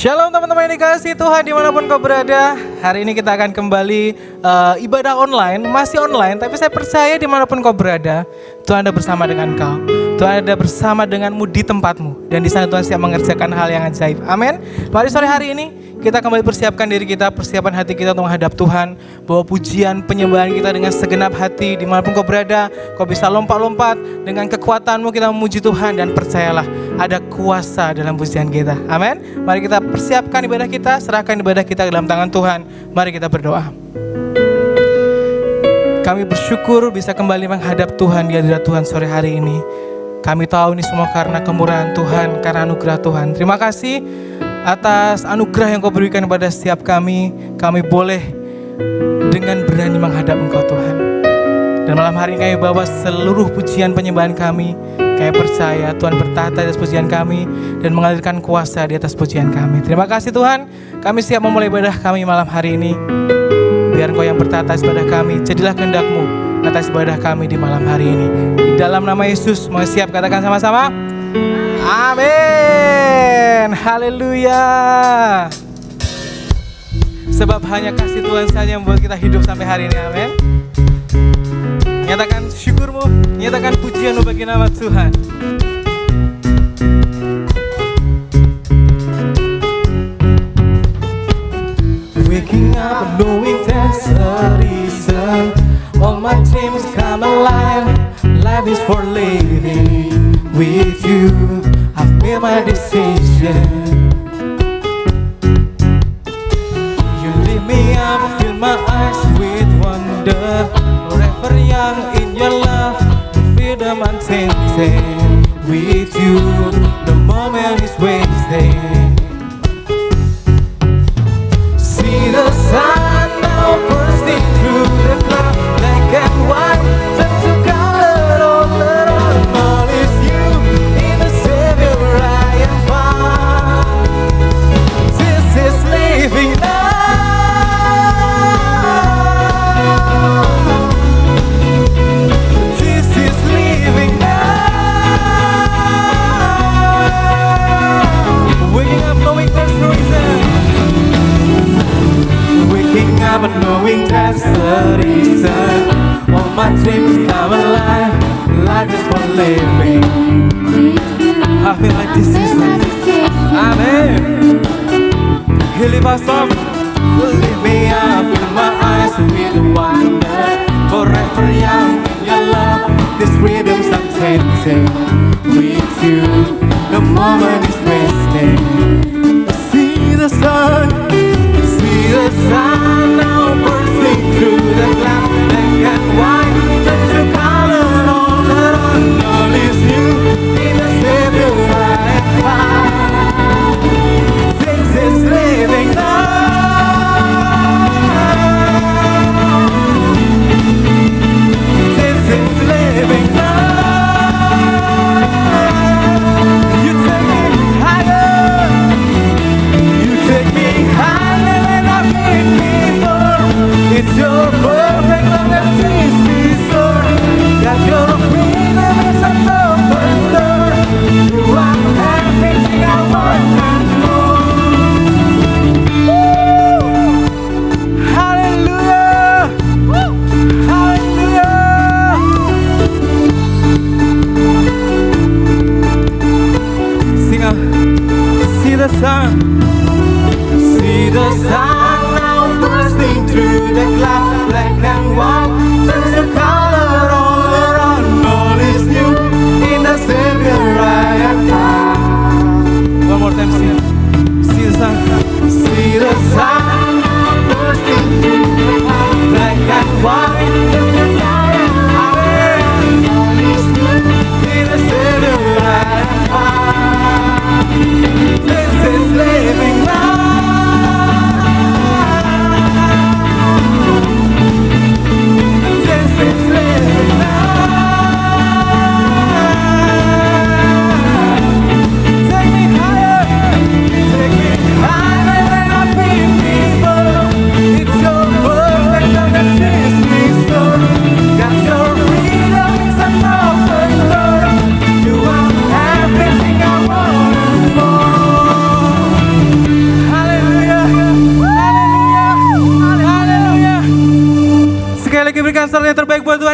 Shalom teman-teman yang dikasihi Tuhan dimanapun kau berada. Hari ini kita akan kembali ibadah online. Masih online, tapi saya percaya dimanapun kau berada, Tuhan ada bersama dengan kau. Tuhan ada bersama denganmu di tempatmu. Dan di sana Tuhan siap mengerjakan hal yang ajaib. Amin. Mari sore hari ini kita kembali persiapkan diri kita, persiapan hati kita untuk menghadap Tuhan. Bawa pujian, penyembahan kita dengan segenap hati. Dimanapun kau berada, kau bisa lompat-lompat. Dengan kekuatanmu kita memuji Tuhan. Dan percayalah, ada kuasa dalam pujian kita. Amin. Mari kita persiapkan ibadah kita, serahkan ibadah kita ke dalam tangan Tuhan. Mari kita berdoa. Kami bersyukur bisa kembali menghadap Tuhan di hadirat Tuhan sore hari ini. Kami tahu ini semua karena kemurahan Tuhan, karena anugerah Tuhan. Terima kasih atas anugerah yang kau berikan kepada setiap kami. Kami boleh dengan berani menghadap Engkau Tuhan. Dan malam hari ini kami bawa seluruh pujian penyembahan kami. Kami percaya Tuhan bertata di atas pujian kami dan mengalirkan kuasa di atas pujian kami. Terima kasih Tuhan, kami siap memulai ibadah kami malam hari ini. Biar Engkau yang bertata atas ibadah kami, jadilah kehendak-Mu atas ibadah kami di malam hari ini. Di dalam nama Yesus, mau siap katakan sama-sama? Amin. Haleluya. Sebab hanya kasih Tuhan saja yang membuat kita hidup sampai hari ini. Amin. Nyatakan syukurmu, nyatakan pujianmu bagi nama Tuhan. Waking up knowing there's a reason. All my dreams come alive. Life is for living. With you, I've made my decision. You lift me up, fill my eyes with wonder. Forever young in your love, freedom untainted. With you, the moment is wasted. See the sun now bursting through the cloud, black and white, turn to color, all is you, in the Savior I am found. This is living now. This is living now. Waking up knowing there's no reason. Waking up and knowing that's the reason. All my dreams come alive. Life is for living. I feel like this is life. Amen. He lift us up, lift me up, fill my eyes with wonder. Forever young in your love, this freedom's untainted. With you, the moment is wasted. See the sun. See the sun now bursting through the cloud, black and white, turn to color, all is you, in the Savior I am found. This is living now. This is living now. You tell me.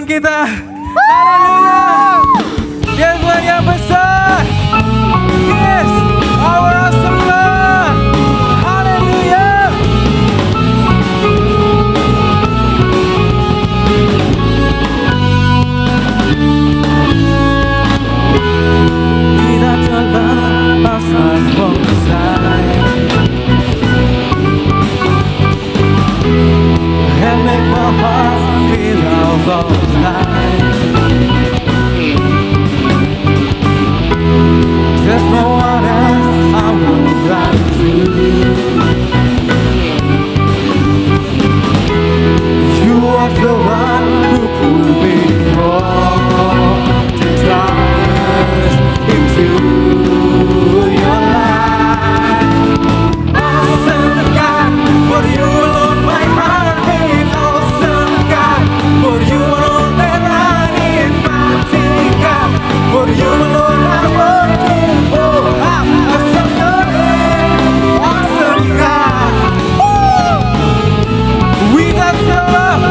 Tuhan kita. Haleluya. Dia Tuhan yang besar. Yes, our awesome God. Haleluya. Kita telah pasang bonsai and make my heart feel all time. There's no one else I would like to. You are the one who pulled me from the darkness into your light. Awesome God, for you alone my heart beats. Awesome God, for you alone that I need. Mighty God, for you alone I worship. Oh, awesome God, awesome God. We got your love,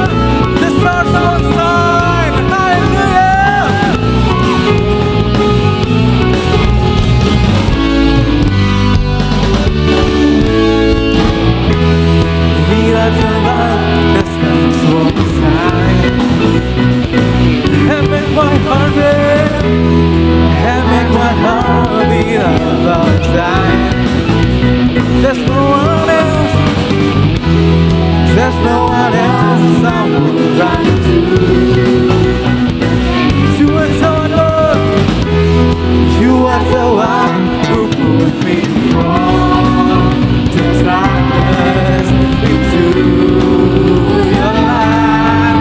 the stars on sign. Hallelujah. We got your love, the stars on sign. And make my heart beat, and make my heart beat all the time. There's no one else. There's no one else I would like to. You are so love. You are the one who put me from the darkness into your light.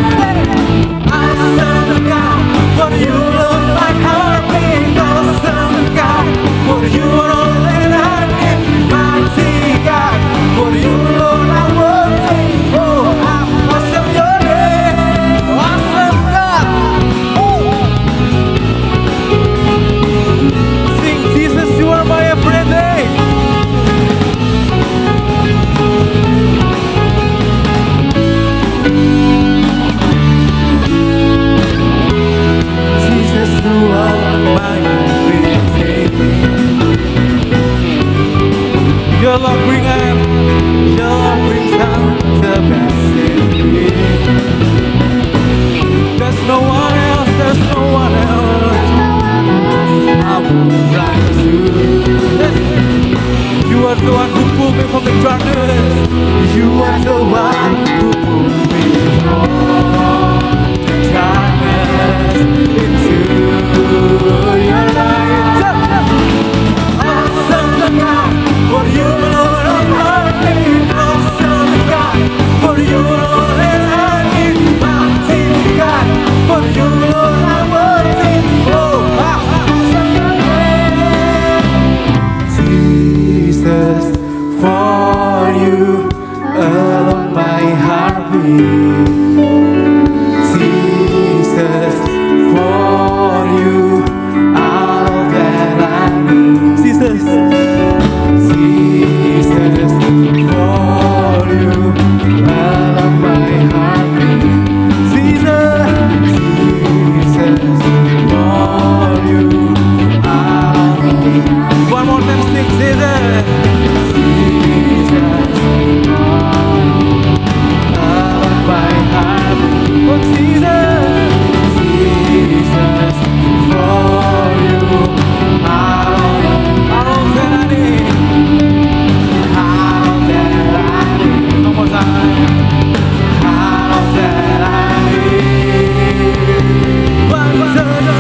Awesome God, for you alone my heart beats. Awesome God, for you alone that I need. Mighty God, for you alone I worship. Awesome your name, awesome God. Sing Jesus, you are my everything. Jesus, you are my everything. Your love brings out, your love brings out the best in me. There's no one else, there's no one else I would like to. You are the one who pulled me from the darkness. You are the one who pulled me from the darkness into your light. Awesome God, for you alone I'm hurting. Awesome God, for you alone that I need. Mighty God, for you alone I'm worthy. Oh, awesome God. Jesus, for you alone my heart beats. Jesus, for you all that I need. Jesus, Jesus, for you all of my heart beats. Jesus, Jesus, for you all of my heart. One more time, sing Jesus. Jesus, all of my heart. Oh Jesus, Jesus, for you all that I need. All that I need. One more time. All that I need. One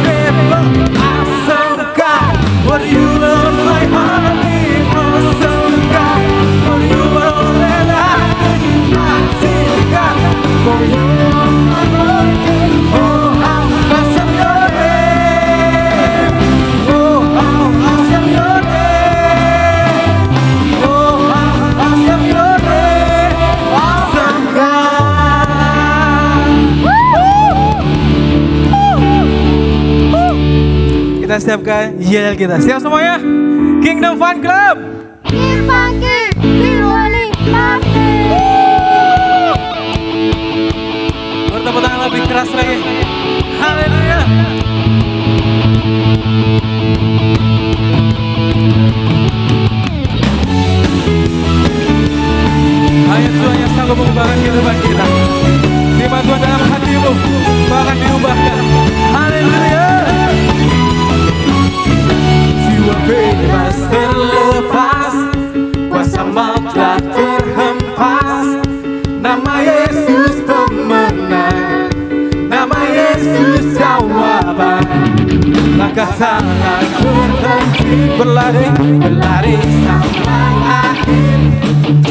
step up. Awesome God, what you love my heart beat. Awesome God, for you all that I need. Mighty God, for you all my heart. Oh, how awesome your name. Oh, how awesome your name. Oh, how awesome your name. Awesome God. Kita siapkan yel kita. Siap semuanya? Kingdom Fun Club. Dipakai, diwali, pakai. Bertepuk tangan lebih keras lagi. tak berhenti berlari, berlari sampai akhir.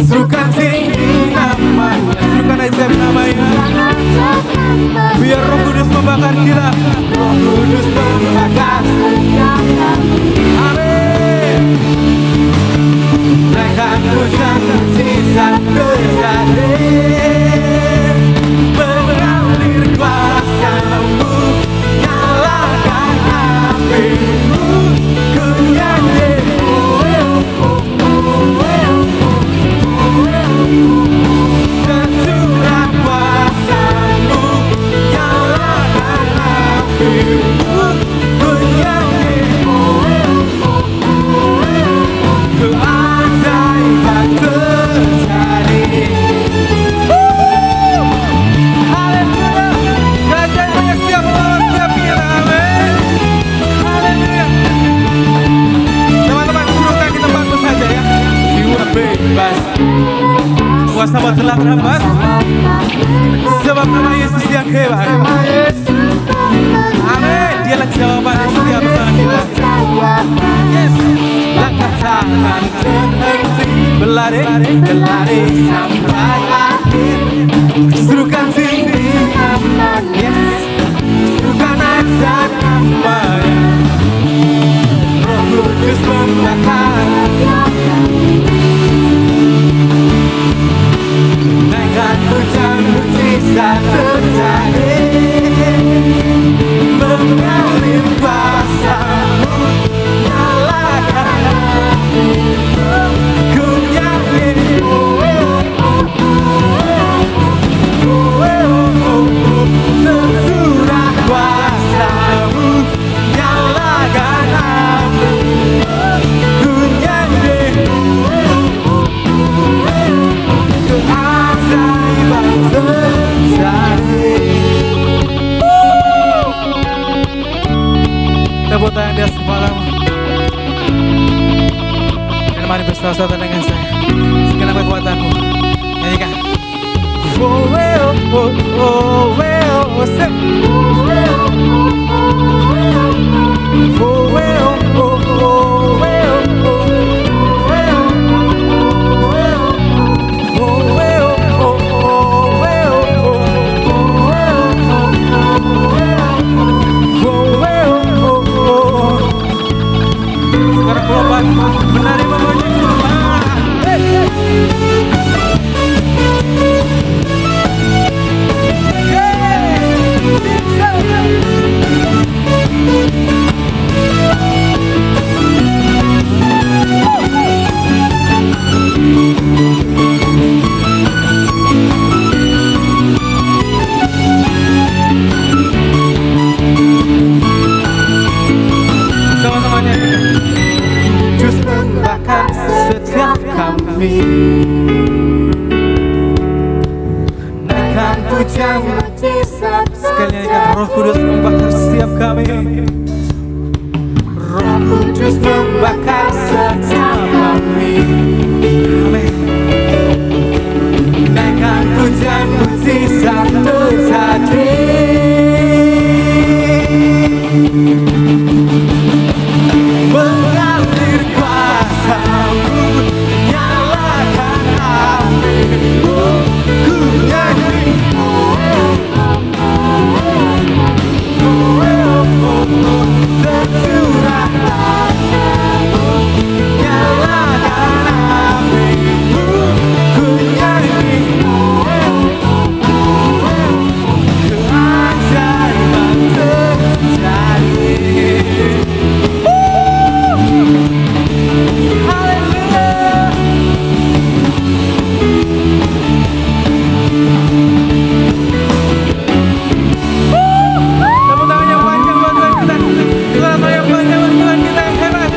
Serukan tinggi namanya, serukan ajaib namanya. Biar Roh Kudus membakar kita, Roh Kudus membakar. Amin. Naikkan hujan tersisa terjadi, mengalir kuasa-Mu, nyalakan api-Mu, ku nyanyi. Tercurah kuasa-Mu, nyalakan api-Mu, ku nyanyi. Keajaiban terjadi. Haleluya. Keajaibannya siap menolong setiap kita. Amin. Haleluya. Teman-teman, dudukkan di tempatmu saja ya. Jiwa bebas, kuasa telah terhembus, sebab nama Yesus yang hebat. Amin. Dialah jawaban dari setiap persoalan kita. Yes. Langkah tangan terhenti, berlari, berlari sampai akhir. Serukan tinggi, yes. Serukan ajaib namanya. Roh Kudus membakar. Naikkan hujan mujizat terjadi, mengalir kuasa-Mu, nyalakan api-Mu, ku nyanyi. Tercurah kuasa-Mu, nyalakan api-Mu, ku nyanyi. Keajaiban terjadi. Tepuk tangan di atas kepalamu dan mari bersama-sama dengan saya. Segala kekuatanmu nyanyikan. Oh, oh, oh, oh, oh, sing. Oh, oh, oh, oh, sekarang kelompok menari memuji Tuhan. Sama-samanya Jus membakar setiap kami, naikkan pujian sekali nyanyikan. Roh Kudus membakar setiap kami, Roh Kudus membakar setiap kami. Amin. Naikkan pujian mujizat terjadi, mengalir kuasa-Mu, nyalakan api-Mu, ku nyanyi. Tercurah kuasa-Mu, nyalakan api-Mu, ku nyanyi. Keajaiban terjadi. Tepuk tangan yang panjang buat Tuhan kita. Selamat yang panjang buat Tuhan kita yang hebat.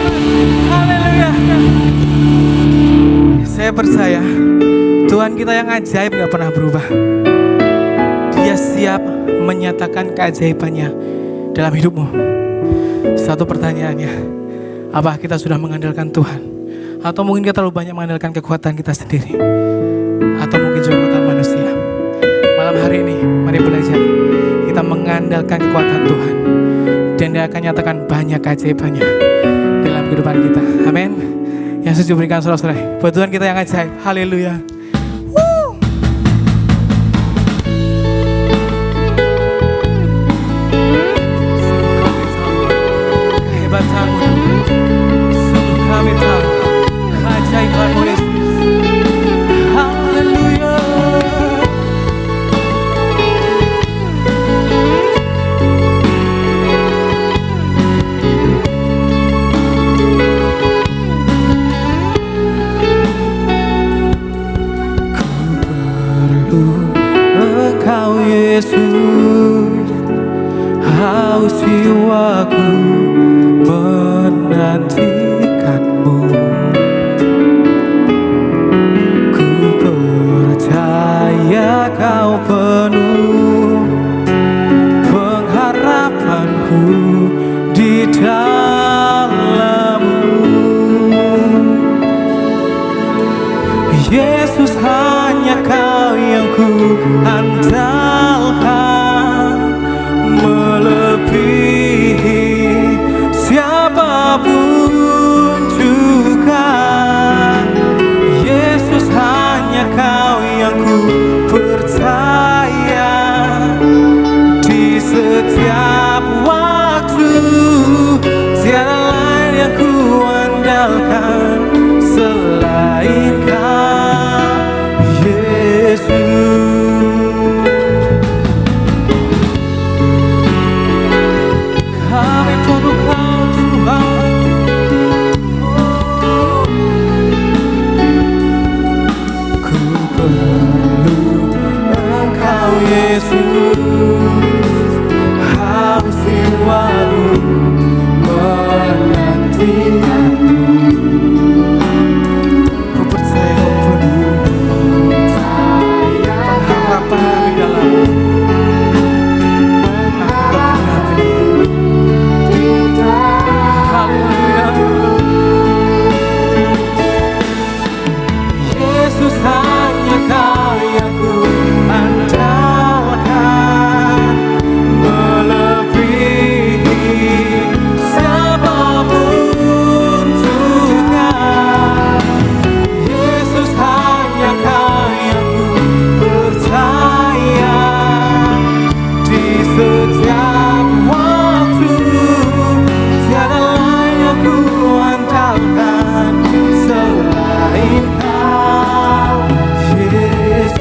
Haleluya. Saya percaya Tuhan kita yang ajaib gak pernah berubah. Dia siap menyatakan keajaibannya dalam hidupmu. Satu pertanyaannya, apa kita sudah mengandalkan Tuhan? Atau mungkin kita terlalu banyak mengandalkan kekuatan kita sendiri? Atau mungkin juga kekuatan manusia? Malam hari ini, mari belajar kita mengandalkan kekuatan Tuhan Dan Dia akan nyatakan banyak keajaibannya dalam kehidupan kita. Amin. Yang setuju berikan sorak-sorai. Buat Tuhan kita yang ajaib. Haleluya. Kehebatanmu, sungguh kami tahu keajaibanmu Yesus. Haleluya. Engkau Yesus, haus jiwaku menantikanmu. Ku percaya kau penuh pengharapanku di dalammu. Yesus, hanya kau yang ku andalkan, melebihi siapapun juga. Yesus, hanya kau yang ku percaya di setiap waktu. Tiada lain yang ku andalkan selain kau, Yesus. Kami perlu kau Tuhan. Ku perlu Engkau Yesus, haus jiwaku menantikanmu. Ku percaya kau penuh pengharapan di dalammu. Haleluya. Yesus, hanya kau yang ku andalkan, melebihi siapapun juga. Yesus, hanya kau yang ku percaya di setiap waktu. Tiada lain yang ku andalkan selain kau, Yesus.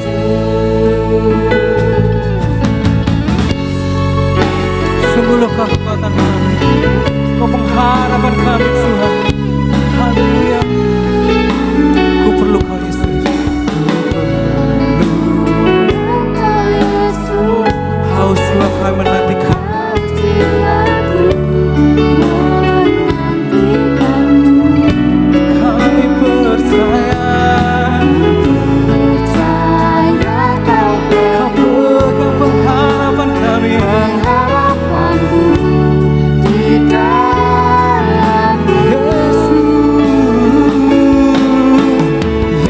Sungguhlah kau kekuatan kami, kau pengharapan kami Tuhan. Haleluya. Ku perlu kau Yesus. Haus jiwa kami menantikan. Kami percaya kau pegang pengharapan kami.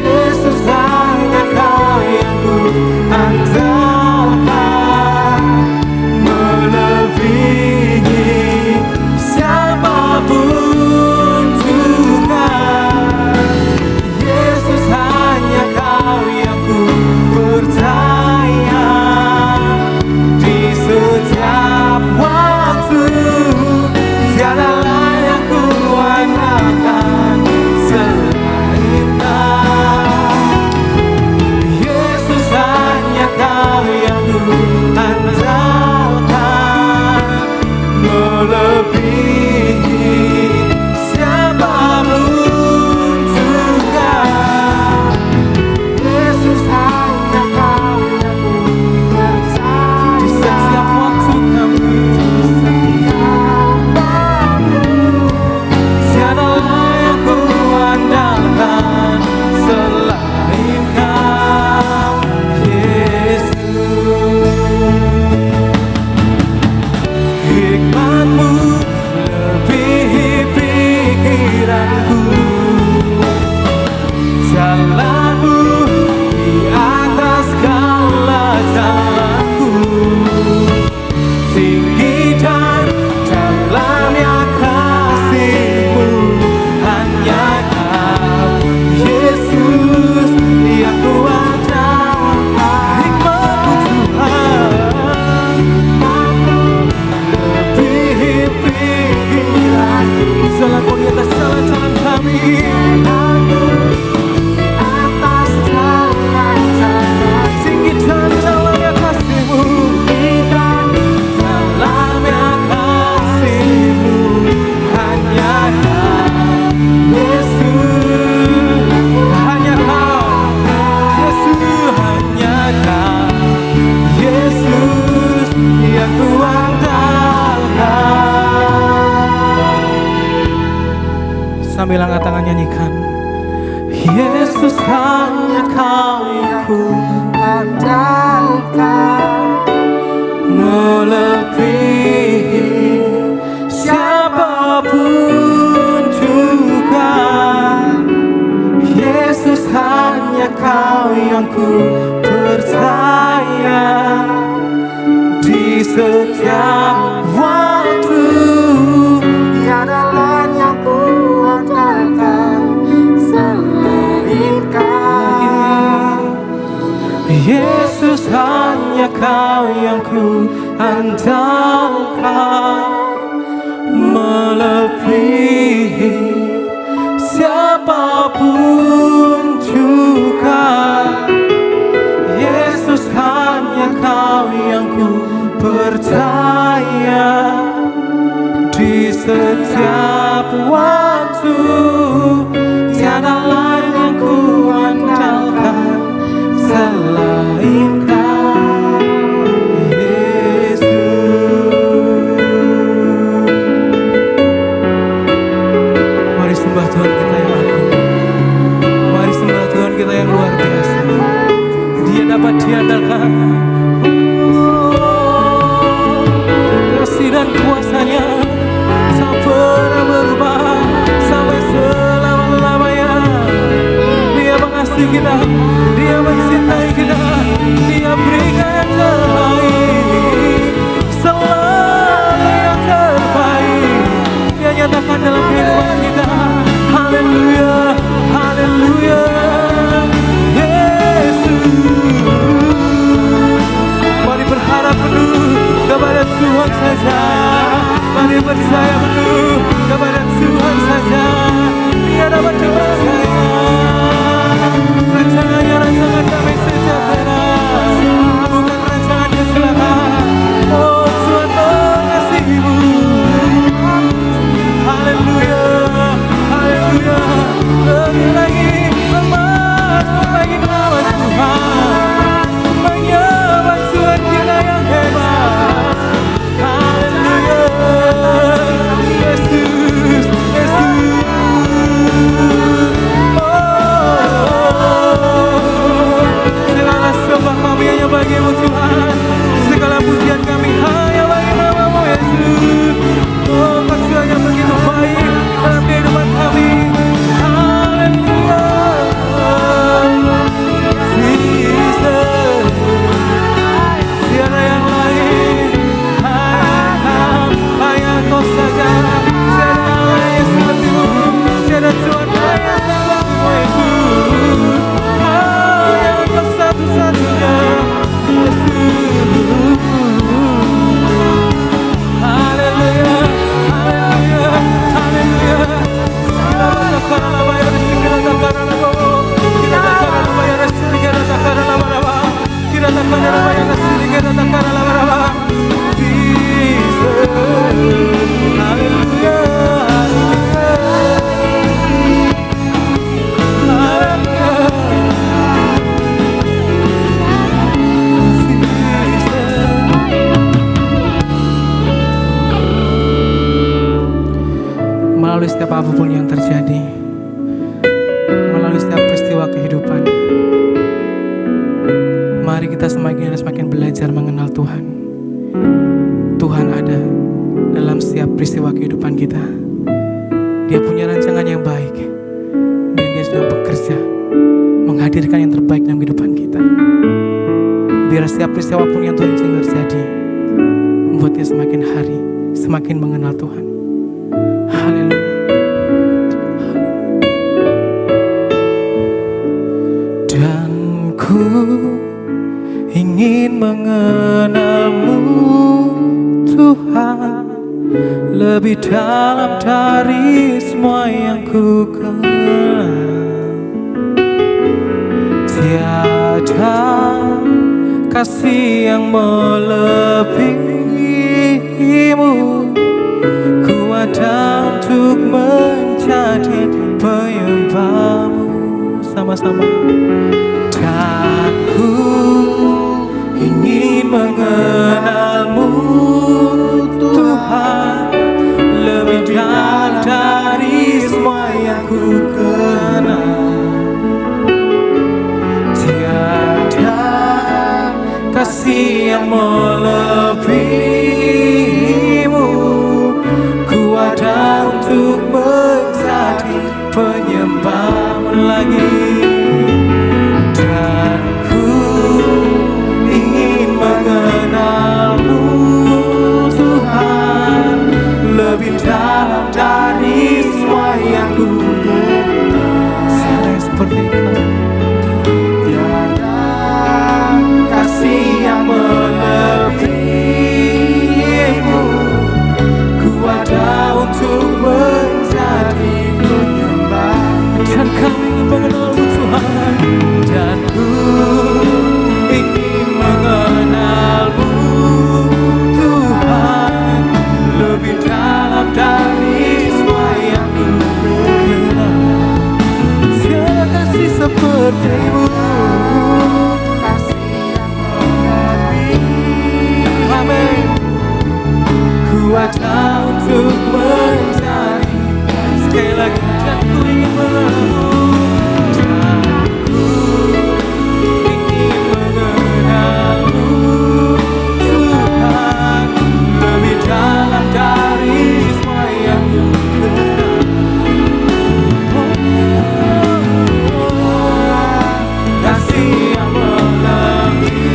Yesus, hanya kau yang ku andalkan, melebihi siapapun juga. Yesus, hanya kau yang ku percaya di setiap waktu. Tiada lain yang ku andalkan selain kau. Yesus, hanya kau yang ku andalkan, melebihi siapapun juga. Yesus, hanya kau yang ku percaya di setiap waktu kami. Tiada lain yang ku andalkan selain kau, Yesus. Hikmat-Mu sambil angkat tangan nyanyikan. Yesus hanya Kau yang ku andalkan, melebihi siapapun juga. Yesus hanya Kau yang ku percaya di setiap waktu. Tiada lain yang ku andalkan selain Kau. Yesus hanya Kau yang ku andalkan, melebihi siapapun juga. Yesus hanya Kau yang ku percaya di setiap waktu. Tiada lain yang ku andalkan selain Kau, Yesus. Mari sembah Tuhan kita yang agung. Mari sembah Tuhan kita yang luar biasa. Dia dapat diandalkan. Kasih dan kuasanya tak pernah berubah sampai selama-lamanya. Dia mengasihi kita, Dia mencintai kita, Dia berikan yang terbaik, selalu yang terbaik. Dia nyatakan dalam kehidupan kita. Haleluya, haleluya, Yesus. Mari berharap penuh kepada Tuhan saja. Mari percaya penuh kepada Tuhan saja. Dia dapat dipercaya. Rancangannya rancangan damai sejahtera, bukan rancangan kecelakaan. Oh, Tuhan mengasihimu. Haleluya, haleluya. Lebih lagi memasmur lagi nama Tuhan, menyembah Tuhan kita yang hebat. Haleluya, Yesus, Yesus. Segala sembah kami hanya bagimu Tuhan, segala pujian kami hanya bagi nama-Mu Yesus. Oh, kasih-Nya begitu baik dalam kehidupan kami. Haleluya, Jesus. Tiada yang lain, hanya Kau saja. Tiada yang lain seperti-Mu, tiada Tuhan lain sama-Mu Yesus. Hanya Kau satu-satunya, Yesus. Haleluya, haleluya, haleluya. Kita bertakar bayar, kita takar lama, kita takar bayar, kita takar lama, kita takar bayar, kita takar lama. Jesus, haleluya, melalui setiap apapun yang terjadi, melalui setiap peristiwa kehidupan, mari kita semakin belajar mengenal Tuhan. Tuhan ada dalam setiap peristiwa kehidupan kita. Dia punya rancangan yang baik, dan Dia sedang bekerja menghadirkan yang terbaik dalam kehidupan kita. Biar setiap peristiwa pun yang Tuhan izinkan terjadi, membuat dia semakin hari semakin mengenal Tuhan. Haleluya. Dan ku ingin mengenal-Mu Tuhan, lebih dalam dari semua yang ku kenal. Tiada kasih yang melebihi-Mu, ku ada untuk menjadi penyembah-Mu. Sama-sama. Dan ku ingin mengenal-Mu Tuhan, lebih dalam dari semua yang untuk mencari. Sekali lagi dan ku ingin menemu. Dalam dari semua yang benar, kasih yang melebihimu,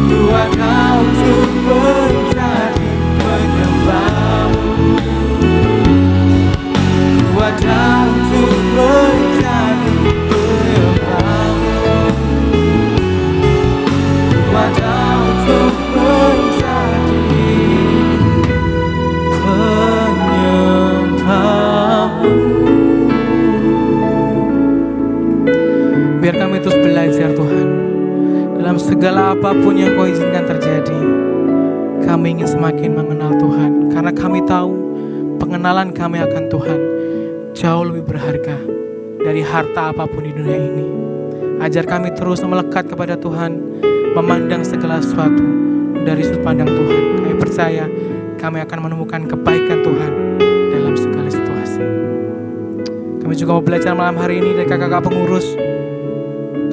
ku ada untuk menjadi penyembahmu, ku ada untuk menjadi penyembahmu, ku ada untuk biar kami terus belajar Tuhan. Dalam segala apapun yang Kau izinkan terjadi, kami ingin semakin mengenal Tuhan. Karena kami tahu pengenalan kami akan Tuhan jauh lebih berharga dari harta apapun di dunia ini. Ajar kami terus melekat kepada Tuhan, memandang segala sesuatu dari sudut pandang Tuhan. Kami percaya kami akan menemukan kebaikan Tuhan dalam segala situasi. Kami juga mau belajar malam hari ini dari kakak-kakak pengurus.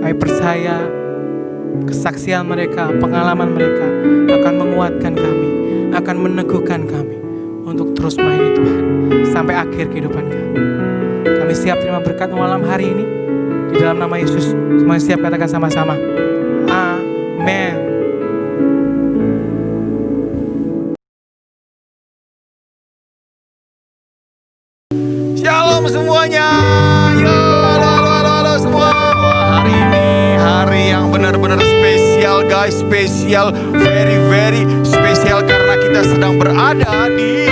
Kami percaya kesaksian mereka, pengalaman mereka akan menguatkan kami, akan meneguhkan kami untuk terus melayani Tuhan sampai akhir kehidupan kami. Kami siap terima berkat malam hari ini di dalam nama Yesus. Semua siap katakan sama-sama. Amin. Shalom semuanya. Halo semua. Wah, hari ini hari yang benar-benar spesial guys, spesial, very spesial karena kita sedang berada di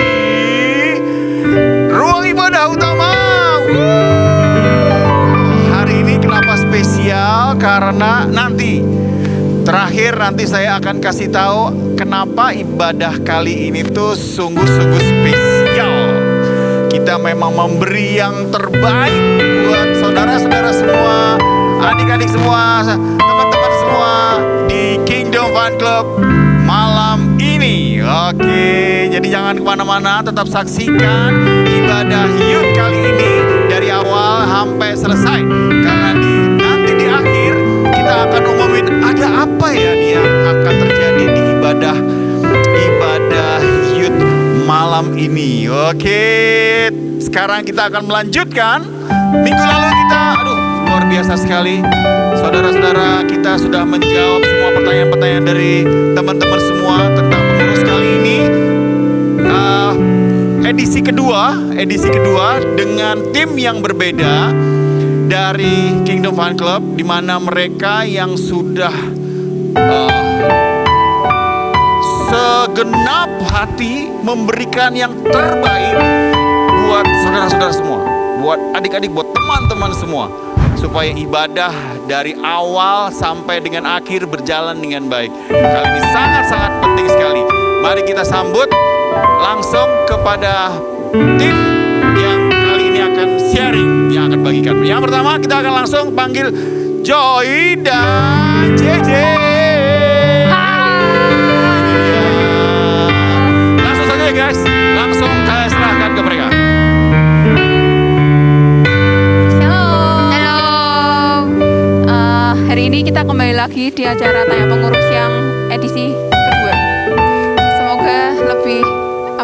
ruang ibadah utama. Hari ini kenapa spesial? Karena nanti saya akan kasih tahu kenapa ibadah kali ini tuh sungguh-sungguh spesial. Kita memang memberi yang terbaik buat saudara-saudara semua, adik-adik semua, teman-teman semua di Kingdom Fan Club malam ini. Oke, jadi jangan kemana-mana, tetap saksikan ibadah youth kali ini dari awal sampai selesai. Karena nanti di akhir kita akan umumin ada apa ya yang akan terjadi di ibadah youth malam ini. Oke, sekarang kita akan melanjutkan. Minggu lalu kita, luar biasa sekali. Saudara-saudara, kita sudah menjawab semua pertanyaan-pertanyaan dari teman-teman semua tentang pengurus kali ini. Edisi kedua dengan tim yang berbeda dari Kingdom Fan Club, di mana mereka yang sudah segenap hati memberikan yang terbaik buat saudara-saudara semua, buat adik-adik, buat teman-teman semua, supaya ibadah dari awal sampai dengan akhir berjalan dengan baik. Kali ini sangat-sangat penting sekali. Mari kita sambut langsung kepada tim yang kali ini akan sharing, yang akan bagikan. Yang pertama kita akan langsung panggil Joy dan JJ. Langsung saja guys, langsung saya serahkan ke mereka. Hari ini kita kembali lagi di acara Tanya Pengurus yang edisi kedua. Semoga lebih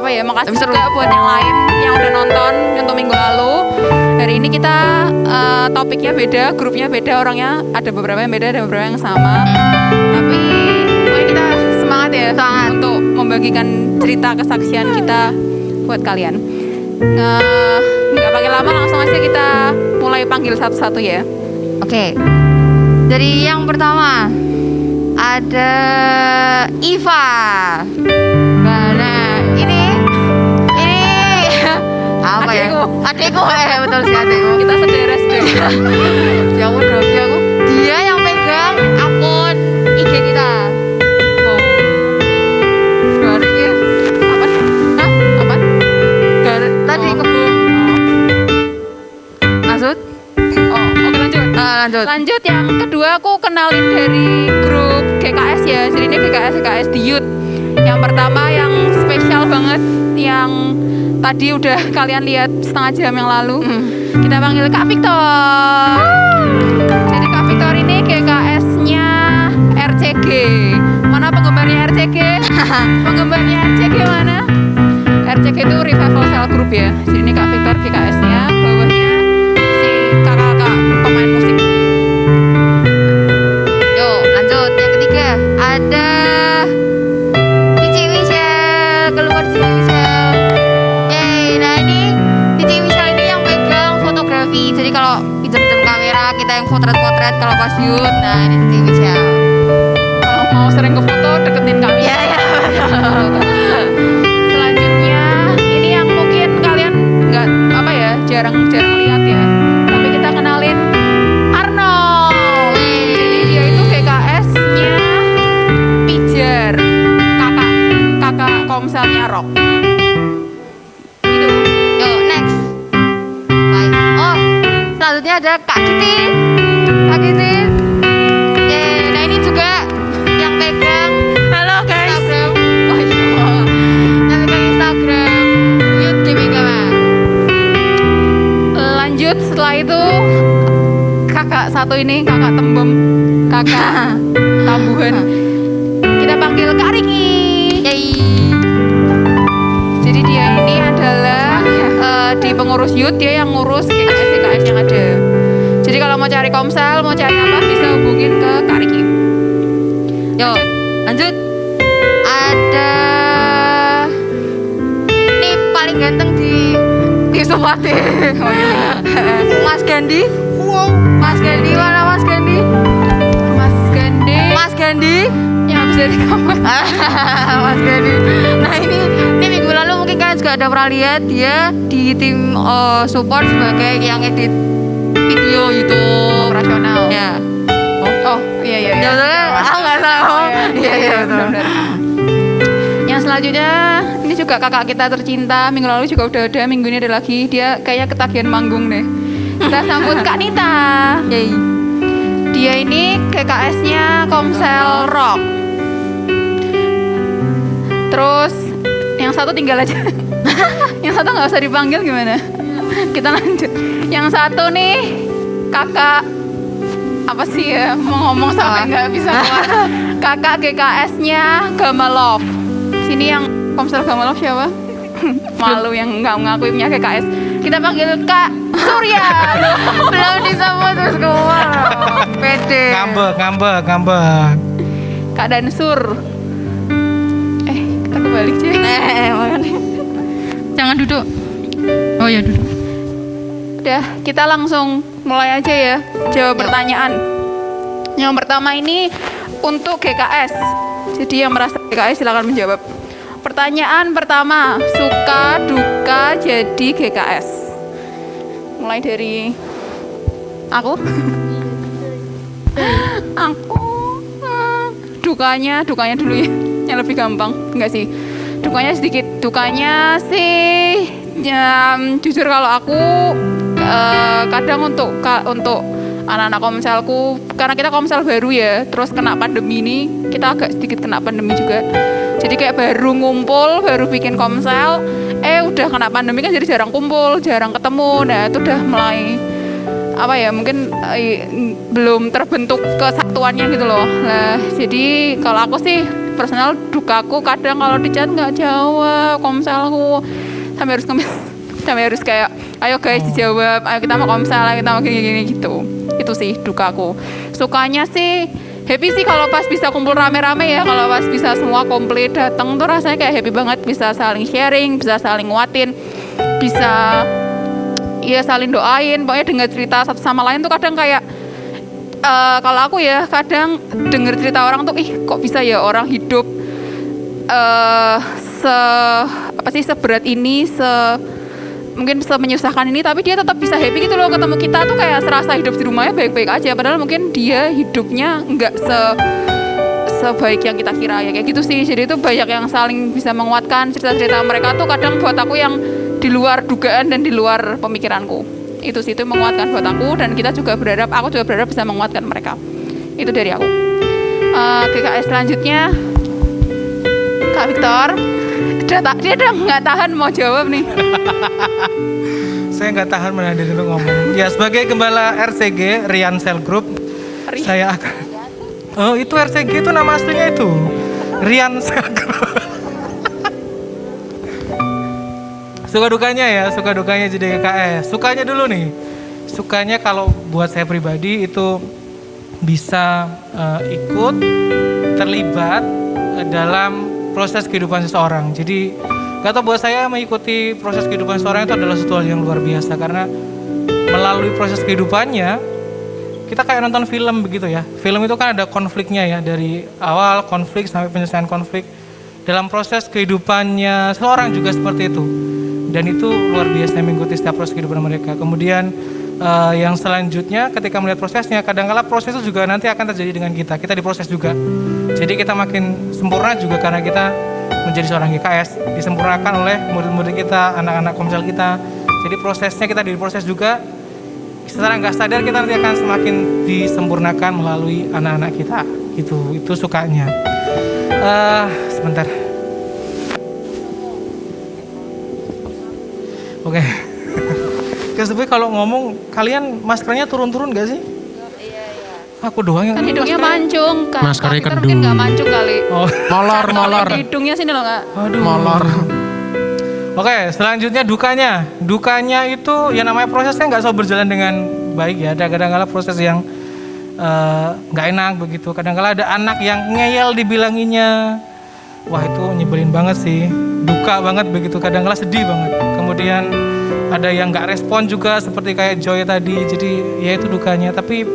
makasih juga buat yang lain yang udah nonton untuk minggu lalu. Hari ini kita topiknya beda, grupnya beda, orangnya ada beberapa yang beda, ada beberapa yang sama. Tapi kita semangat ya untuk membagikan cerita kesaksian kita buat kalian. Nggak pakai lama, langsung aja kita mulai panggil satu-satu ya. Oke. Dari yang pertama ada Iva. Nah, ini apa ya? Adikku, betul sih adikku. Kita sederes deh. Ya aku grogi aku. Dia yang pegang akun IG kita. Oh. Dari apa? Apa? Tadi kebun. Maksud? Oke lanjut. Lanjut yang kedua aku kenalin dari grup GKS ya. Jadi ini GKS di Youth. Yang pertama yang spesial tadi udah kalian lihat setengah jam yang lalu. Kita panggil Kak Victor. Jadi Kak Victor ini GKS-nya RCG. Mana penggemarnya RCG? Penggemarnya RCG mana? RCG itu Revival Cell Group ya. Jadi ini Kak Victor GKS-nya, bawahnya si kakak-kakak pemain musik. Yuk lanjut yang ketiga ada DJ Michelle, keluar DJ Michelle. Yeay, nah ini DJ Michelle ini yang pegang fotografi. Jadi kalau pinjam-pinjam kamera kita yang potret-potret kalau pas shoot, nah ini DJ Michelle. Kalau mau sering ke foto deketin kami. Iya ya. Selanjutnya ini yang mungkin kalian nggak apa ya jarang-jarang lihat ya. Tapi kita kenalin Arnold. Jadi dia itu GKS-nya Pijar, kakak komselnya Rock. Gitu. Yuk next. Bye. Oh, selanjutnya ada Kak Kitty. Kak Kitty. Yeay, nah ini juga yang pegang Halo guys. Instagram. Oh iya. Yang pegang Instagram Youth Kimigama. Lanjut setelah itu kakak satu ini kakak tembem, kakak tambuhan. Kita panggil Kak Riki. Yeay. Jadi dia ini adalah di pengurus youth, dia yang ngurus GKS yang ada. Jadi kalau mau cari komsel, mau cari apa bisa hubungin ke Kak Riki. Yuk, lanjut. Ada nih paling ganteng di Sopati. Oh, iya. Mas Gandhi. Wow. Mas Gandhi mana Mas Gandhi? Mas Gandhi Mas Gandhi. yang habis dari kamar. Mas Gandhi. Nah ini minggu lalu mungkin kalian juga ada pernah lihat dia di tim support sebagai yang edit video YouTube Operasional. ya. Oh iya iya. Ya betul kan? Ah nggak salah. Iya iya betul. Benar. Yang selanjutnya ini juga kakak kita tercinta. Minggu lalu juga udah ada, minggu ini ada lagi. Dia kayaknya ketagihan manggung deh. Kita sambut Kak Nita. Yay. Dia ini GKS-nya Komsel Rock. Terus yang satu tinggal aja. Yang satu nggak usah dipanggil gimana? Kita lanjut. Yang satu nih kakak apa sih ya? Mau ngomong sampai nggak bisa keluar. Kakak GKS-nya Gamalov. Sini yang Komsel Gamalov siapa? Malu yang nggak mengakui punya GKS. Kita panggil Kak Surya. Belum disambut terus keluar. Pede. Ngambek. Kak Dansur. Kita kebalik sih. Makanya. Jangan duduk. Oh ya duduk. Udah, kita langsung mulai aja ya. Jawab pertanyaan. Yang pertama ini untuk GKS. Jadi yang merasa GKS silakan menjawab. Pertanyaan pertama, suka duka jadi GKS. Mulai dari aku. Aku dukanya dulu ya. Yang lebih gampang, enggak sih? Dukanya sedikit. Dukanya sih jujur kalau aku kadang untuk anak-anak komselku, karena kita komsel baru ya, terus kena pandemi ini, kita agak sedikit kena pandemi juga. Jadi kayak baru ngumpul, baru bikin komsel, udah kena pandemi kan, jadi jarang kumpul, jarang ketemu. Nah itu udah mulai apa ya, mungkin belum terbentuk kesatuannya gitu loh. Nah jadi kalau aku sih personal dukaku kadang kalau di chat nggak jawab komselku, sampai harus kayak ayo guys dijawab, ayo kita mau komsel, ayo kita mau gini-gini gitu. Itu sih dukaku. Sukanya sih happy sih kalau pas bisa kumpul rame-rame ya, kalau pas bisa semua komplit datang tuh rasanya kayak happy banget, bisa saling sharing, bisa saling nguatin, bisa ya saling doain, pokoknya dengar cerita satu sama lain tuh kadang kayak kalau aku ya kadang dengar cerita orang tuh kok bisa ya orang hidup seberat ini, mungkin semenyusahkan ini, tapi dia tetap bisa happy gitu loh. Ketemu kita tuh kayak serasa hidup di rumahnya baik-baik aja, padahal mungkin dia hidupnya nggak sebaik yang kita kira ya, kayak gitu sih. Jadi itu banyak yang saling bisa menguatkan. Cerita-cerita mereka tuh kadang buat aku yang di luar dugaan dan di luar pemikiranku. Itu sih, itu menguatkan buat aku, dan aku juga berharap bisa menguatkan mereka. Itu dari aku. GKS selanjutnya Kak Victor. Dia udah nggak tahan mau jawab nih. Saya nggak tahan menahan diri untuk ngomong. Ya, sebagai gembala RCG Rian Cell Group, saya akan. Oh, itu RCG itu nama aslinya itu Rian Cell Group. Suka dukanya jadi GKS. Sukanya dulu nih. Sukanya kalau buat saya pribadi itu bisa ikut terlibat dalam proses kehidupan seseorang. Jadi kata buat saya mengikuti proses kehidupan seseorang itu adalah sesuatu yang luar biasa karena melalui proses kehidupannya kita kayak nonton film begitu ya. Film itu kan ada konfliknya ya, dari awal konflik sampai penyelesaian konflik. Dalam proses kehidupannya seseorang juga seperti itu. Dan itu luar biasa mengikuti setiap proses kehidupan mereka. Kemudian yang selanjutnya ketika melihat prosesnya, kadang-kala proses itu juga nanti akan terjadi dengan kita diproses juga. Jadi kita makin sempurna juga karena kita menjadi seorang GKS, disempurnakan oleh murid-murid kita, anak-anak komsel kita. Jadi prosesnya kita diproses juga. Secara nggak sadar kita nanti akan semakin disempurnakan melalui anak-anak kita. Itu sukanya. Sebentar. Oke. Sebenarnya kalau ngomong kalian maskernya turun-turun gak sih? Iya. Aku doang yang Kan hidungnya mancung kan. Maskernya Kita kendung. mungkin nggak mancung kali. Oh. Molor. Hidungnya sini loh nggak. Aduh. Molor. Oke, selanjutnya dukanya. Dukanya itu ya namanya prosesnya nggak selalu berjalan dengan baik ya. Ada kadang-kala proses yang nggak enak begitu. Kadang-kala ada anak yang ngeyel dibilanginya. Wah, itu nyebelin banget sih. Duka banget begitu. Kadang-kala sedih banget. Kemudian ada yang nggak respon juga seperti kayak Joy tadi. Jadi ya itu dukanya. Tapi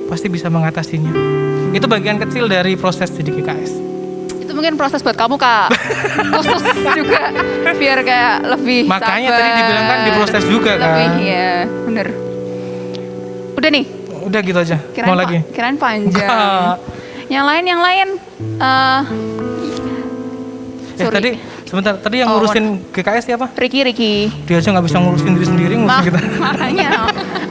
pasti bisa mengatasinya. Itu bagian kecil dari proses jadi GKS. Itu mungkin proses buat kamu Kak. Khusus juga biar kayak lebih Makanya sabar. tadi dibilang kan diproses juga kan. Lebih ya, bener. Udah nih. Udah gitu aja. Mau lagi? Kirain panjang. Enggak. Yang lain. Sorry. Tadi sebentar, tadi yang ngurusin GKS siapa? Ricky. Dia aja nggak bisa ngurusin diri sendiri, ngurusin kita. Makanya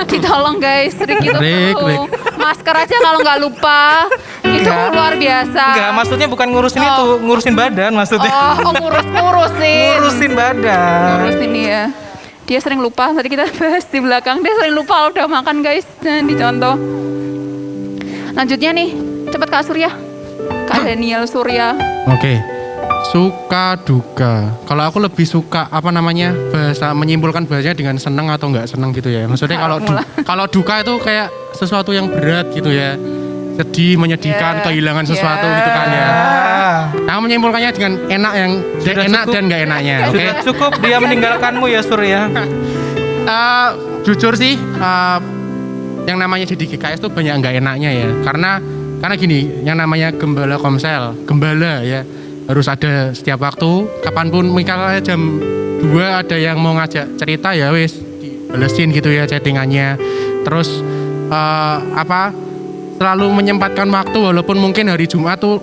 ditolong guys, Ricky itu Rick. perlu masker aja kalau nggak lupa. Itu Enggak. luar biasa. Enggak, maksudnya bukan ngurusin itu, ngurusin badan maksudnya. Ngurusin. Ngurusin badan. Ngurusin ya. Dia sering lupa, tadi kita bahas di belakang. Dia sering lupa kalau udah makan guys, dan dicontoh. Lanjutnya nih, cepet Kak Surya. Kak Daniel Surya. Oke. Suka duka. Kalau aku lebih suka bahasa menyimpulkan bahasanya dengan seneng atau nggak seneng gitu ya. Maksudnya kalau duka itu kayak sesuatu yang berat gitu ya. Sedih, menyedihkan, kehilangan sesuatu gitu kan ya. Nah, menyimpulkannya dengan enak yang Sudah enak cukup. dan nggak enaknya. Oke. Sudah cukup dia meninggalkanmu ya Surya. Jujur sih, yang namanya jadi GKS tuh banyak nggak enaknya ya. Karena gini, yang namanya gembala komsel, gembala ya. Harus ada setiap waktu, kapanpun misalnya jam 2 ada yang mau ngajak cerita ya wis dibalesin gitu ya chattingannya. Terus selalu menyempatkan waktu walaupun mungkin hari Jumat tuh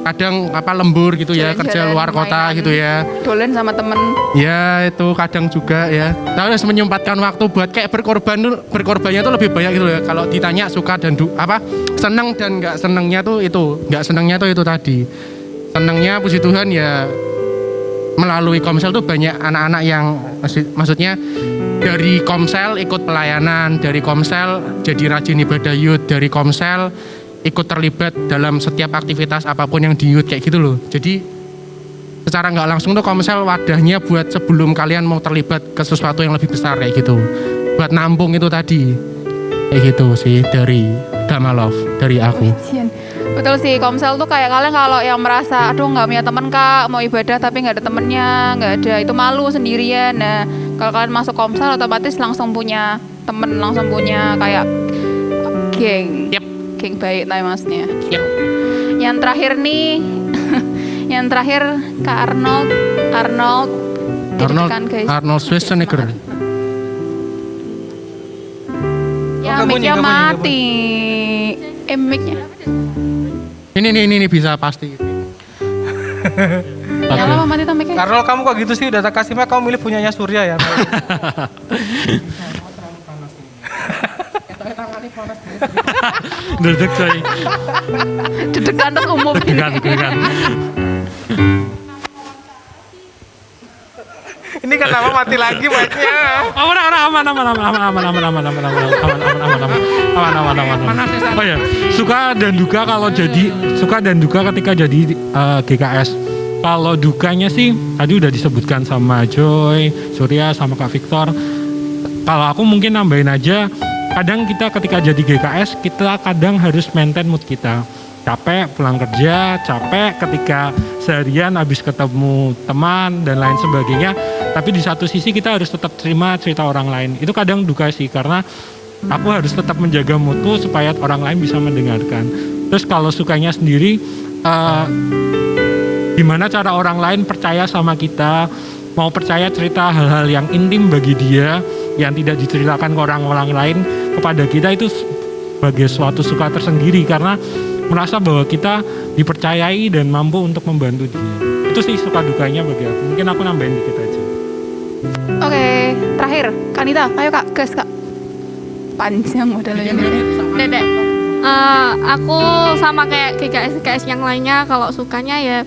kadang lembur gitu ya, kerja Jalan-jalan, luar kota mainan. gitu ya. Dolen sama temen. Ya itu kadang juga ya. Tapi harus menyempatkan waktu buat kayak berkorbannya tuh lebih banyak gitu ya. Kalau ditanya suka dan seneng dan nggak senengnya tuh itu, nggak senengnya tuh itu tadi. Senengnya puji Tuhan ya melalui Komsel tuh banyak anak-anak yang maksudnya dari Komsel ikut pelayanan, dari Komsel jadi rajin ibadah youth, dari Komsel ikut terlibat dalam setiap aktivitas apapun yang di youth kayak gitu loh. Jadi secara nggak langsung tuh Komsel wadahnya buat sebelum kalian mau terlibat ke sesuatu yang lebih besar kayak gitu. Buat nampung itu tadi. Kayak gitu sih dari Dhamma Love, dari aku. Betul sih, Komsel tuh kayak kalian kalau yang merasa aduh nggak punya temen Kak, mau ibadah tapi nggak ada temennya, nggak ada, itu malu sendirian. Nah kalau kalian masuk Komsel otomatis langsung punya temen, langsung punya kayak geng. Yep. Geng baik lah maksudnya. Yep. Yang terakhir nih, yang terakhir Kak Arnold deg-degan, guys. Arnold Schwarzenegger. Ya Nggak bunyi, mic-nya nggak bunyi, nggak mati. Mic-nya. Ini bisa pasti. Yang lama mati tuh mic-nya. Karol kamu kok gitu sih, udah tak kasih mic kamu milih punyanya Surya ya. Duduk coy. Deg-degan terus umum. Degan. Ini kenapa mati lagi mic-nya? Aman. Oh ya, suka dan duka ketika jadi GKS. Kalau dukanya sih tadi udah disebutkan sama Joy, Surya, sama Kak Victor. Kalau aku mungkin nambahin aja, kadang kita ketika jadi GKS, kita kadang harus maintain mood kita. Capek pulang kerja, capek ketika seharian habis ketemu teman dan lain sebagainya. Tapi di satu sisi kita harus tetap terima cerita orang lain. Itu kadang duka sih, karena aku harus tetap menjaga moodku supaya orang lain bisa mendengarkan. Terus kalau sukanya sendiri, gimana cara orang lain percaya sama kita, mau percaya cerita hal-hal yang intim bagi dia, yang tidak diceritakan ke orang-orang lain kepada kita, itu sebagai suatu suka tersendiri karena merasa bahwa kita dipercayai dan mampu untuk membantu dia. Itu sih suka dukanya bagi aku. Mungkin aku nambahin dikit aja. Oke, terakhir Kanita, ayo Kak, gas Kak. Panjang modelnya. Dedek. Aku sama kayak GKS yang lainnya, kalau sukanya ya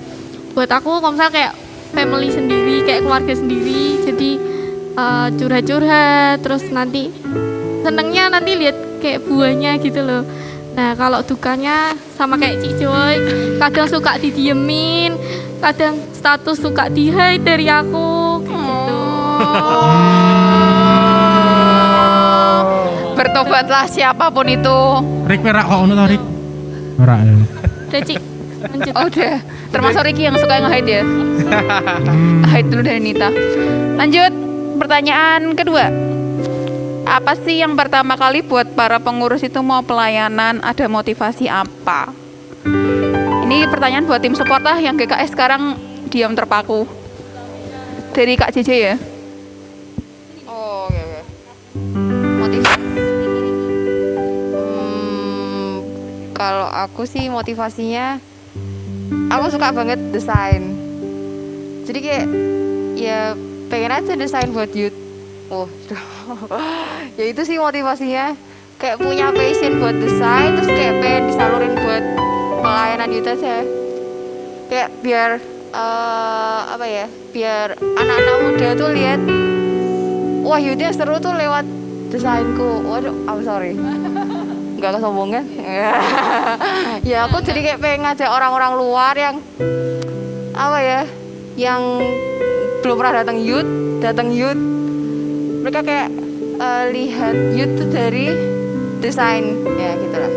buat aku kalau misalnya kayak family sendiri, kayak keluarga sendiri, jadi curhat-curhat, terus nanti senengnya nanti lihat kayak buahnya gitu loh. Nah kalau dukanya sama kayak Cik Joy, kadang suka didiemin, kadang status suka di-hide dari aku kayak gitu. Bertobatlah siapapun itu. Rik perak kok ono to Rik. Ora. Udah Cik, lanjut. Oh udah, termasuk Ricky yang suka nge-hide ya. Hide dulu dari Nita. Lanjut, pertanyaan kedua. Apa sih yang pertama kali buat para pengurus itu mau pelayanan, ada motivasi apa? Ini pertanyaan buat tim support lah yang GKS sekarang diam terpaku. Dari Kak JJ ya? Oh, oke. Motivasi. Kalau aku sih motivasinya, aku suka banget desain. Jadi kayak ya pengen aja desain buat youth. Oh, ya itu sih motivasinya. Kayak punya passion buat desain, terus kayak pengen disalurin buat pelayanan youth aja. Kayak biar apa ya? Biar anak-anak muda tuh lihat, wah youthnya seru tuh lewat desainku. Waduh, I'm sorry. Nggak kesombongan. Ya aku jadi kayak pengen ngajak orang-orang luar yang apa ya, yang belum pernah datang youth, mereka kayak lihat youth tuh dari desain, ya gitulah.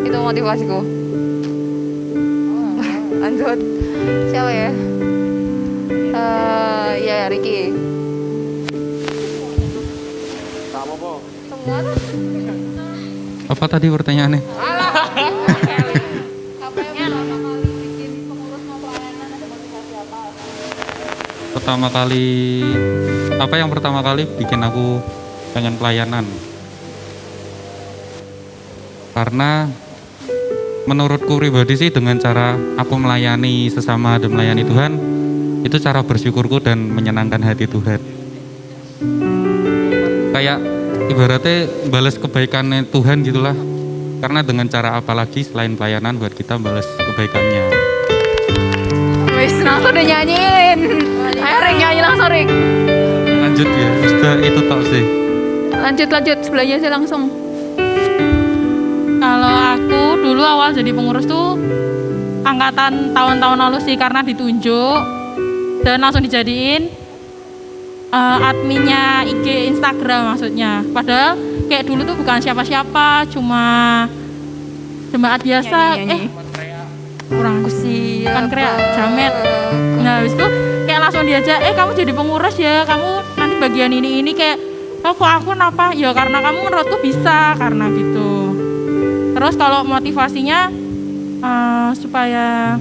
Itu motivasiku. Lanjut, siapa ya? Ya Ricky. Semua tuh. Apa tadi pertanyaannya? Pertama kali, apa yang pertama kali bikin aku pengen pelayanan? Karena menurutku pribadi sih, dengan cara aku melayani sesama dan melayani Tuhan, itu cara bersyukurku dan menyenangkan hati Tuhan. Kayak ibaratnya balas kebaikannya Tuhan gitulah. Karena dengan cara apa lagi selain pelayanan buat kita balas kebaikannya. Wis langsung udah nyanyiin. Ayo Rik, nyanyi langsung Rik. Lanjut ya, sudah itu tok sih. Lanjut sebelahnya sih langsung. Kalau aku dulu awal jadi pengurus tuh angkatan tahun-tahun lalu sih, karena ditunjuk dan langsung dijadiin adminnya IG Instagram maksudnya. Padahal kayak dulu tuh bukan siapa-siapa, cuma jemaat biasa. Kurang kan kreat jamet. Nah habis itu kayak langsung diajak, kamu jadi pengurus ya, kamu nanti bagian ini kayak, oh kok aku kenapa? Ya karena kamu menurutku bisa, karena gitu. Terus kalau motivasinya supaya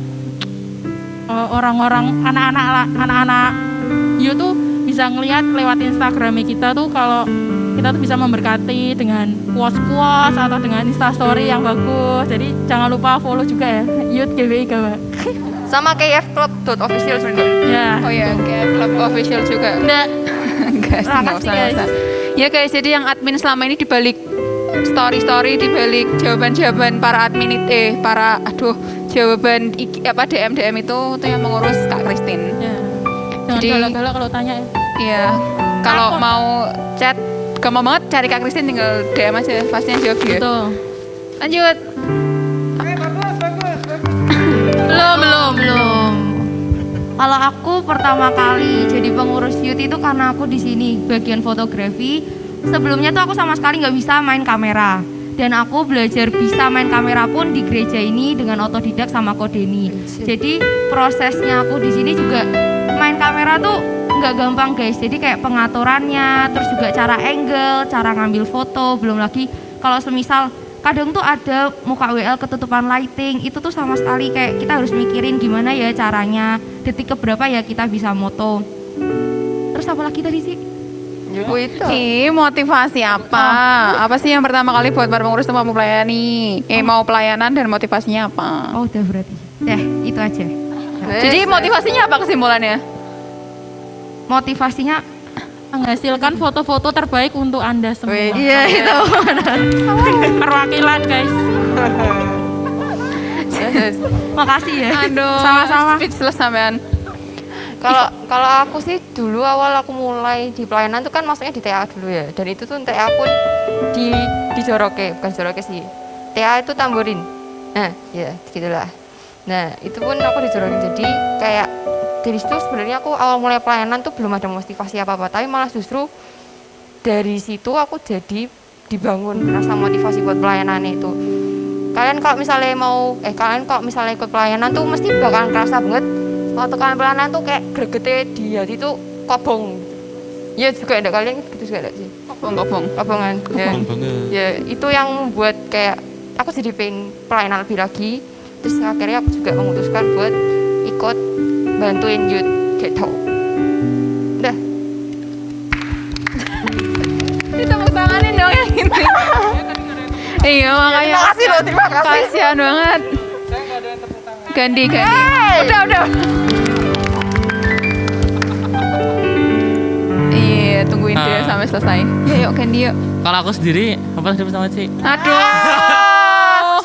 orang-orang anak-anak you tuh bisa ngelihat lewat Instagramnya kita tuh, kalau kita tuh bisa memberkati dengan quotes atau dengan instastory yang bagus. Jadi jangan lupa follow juga ya Youth GBI Gawa. Sama kayak Club.official sebenarnya. Ya. Oh ya, kayak Club Official juga. Enggak. Enggak sih, nggak usah. Ya guys, jadi yang admin selama ini dibalik story dibalik jawaban-jawaban para admin itu, jawaban DM itu yang mengurus Kak Christine. Ya. Jangan Jadi galak-galak kalau tanya ya. Iya. Kalau mau chat, gampang banget cari Kak Christine, tinggal DM aja, pastinya jawab dia. Betul. Lanjut. Belum. Kalau aku pertama kali jadi pengurus youth itu karena aku di sini bagian fotografi. Sebelumnya tuh aku sama sekali nggak bisa main kamera. Dan aku belajar bisa main kamera pun di gereja ini dengan otodidak sama Kodeni. Jadi prosesnya aku di sini juga main kamera tuh nggak gampang guys. Jadi kayak pengaturannya, terus juga cara angle, cara ngambil foto, belum lagi kalau semisal kadang tuh ada muka WL ketutupan lighting, itu tuh sama sekali kayak kita harus mikirin gimana ya caranya, detik keberapa ya kita bisa moto. Terus apa lagi tadi sih? Ih, motivasi apa? Apa sih yang pertama kali buat para pengurus itu mau melayani? Mau pelayanan dan motivasinya apa? Oh udah berarti. Itu aja. Jadi motivasinya apa kesimpulannya? Motivasinya Menghasilkan foto-foto terbaik untuk Anda semua. iya itu. Perwakilan guys. Makasih ya. Aduh, Sama-sama. speechless sampean. Kalau aku sih dulu awal aku mulai di pelayanan tuh kan maksudnya di TA dulu ya. Dan itu tuh TA pun di Joroke, bukan Joroke sih. TA itu tamborin. Nah, ya gitulah. Nah, itu pun aku di Joroke. Jadi kayak dari situ sebenarnya aku awal mulai pelayanan tuh belum ada motivasi apa-apa, tapi malah justru dari situ aku jadi dibangun rasa motivasi buat pelayanan itu. Kalian kalau misalnya ikut pelayanan tuh mesti bakalan kerasa banget waktu kalian pelayanan tuh kayak gregete di hati tuh kobong. Ya juga ada kalian gitu juga ada sih. Kobongan. Kobong banget. Ya itu yang buat kayak aku jadi pengen pelayanan lebih lagi. Terus akhirnya aku juga memutuskan buat ikut bantuin youth gitu. Udah. Ditepuk tanganin dong yang ini. Iya makanya. Terima kasih. Kasihan banget. Ganti. Udah. Iya, tungguin dia sampai selesai. Yuk ganti yuk. Kalau aku sendiri, apa tadi pertama sih? Aduh.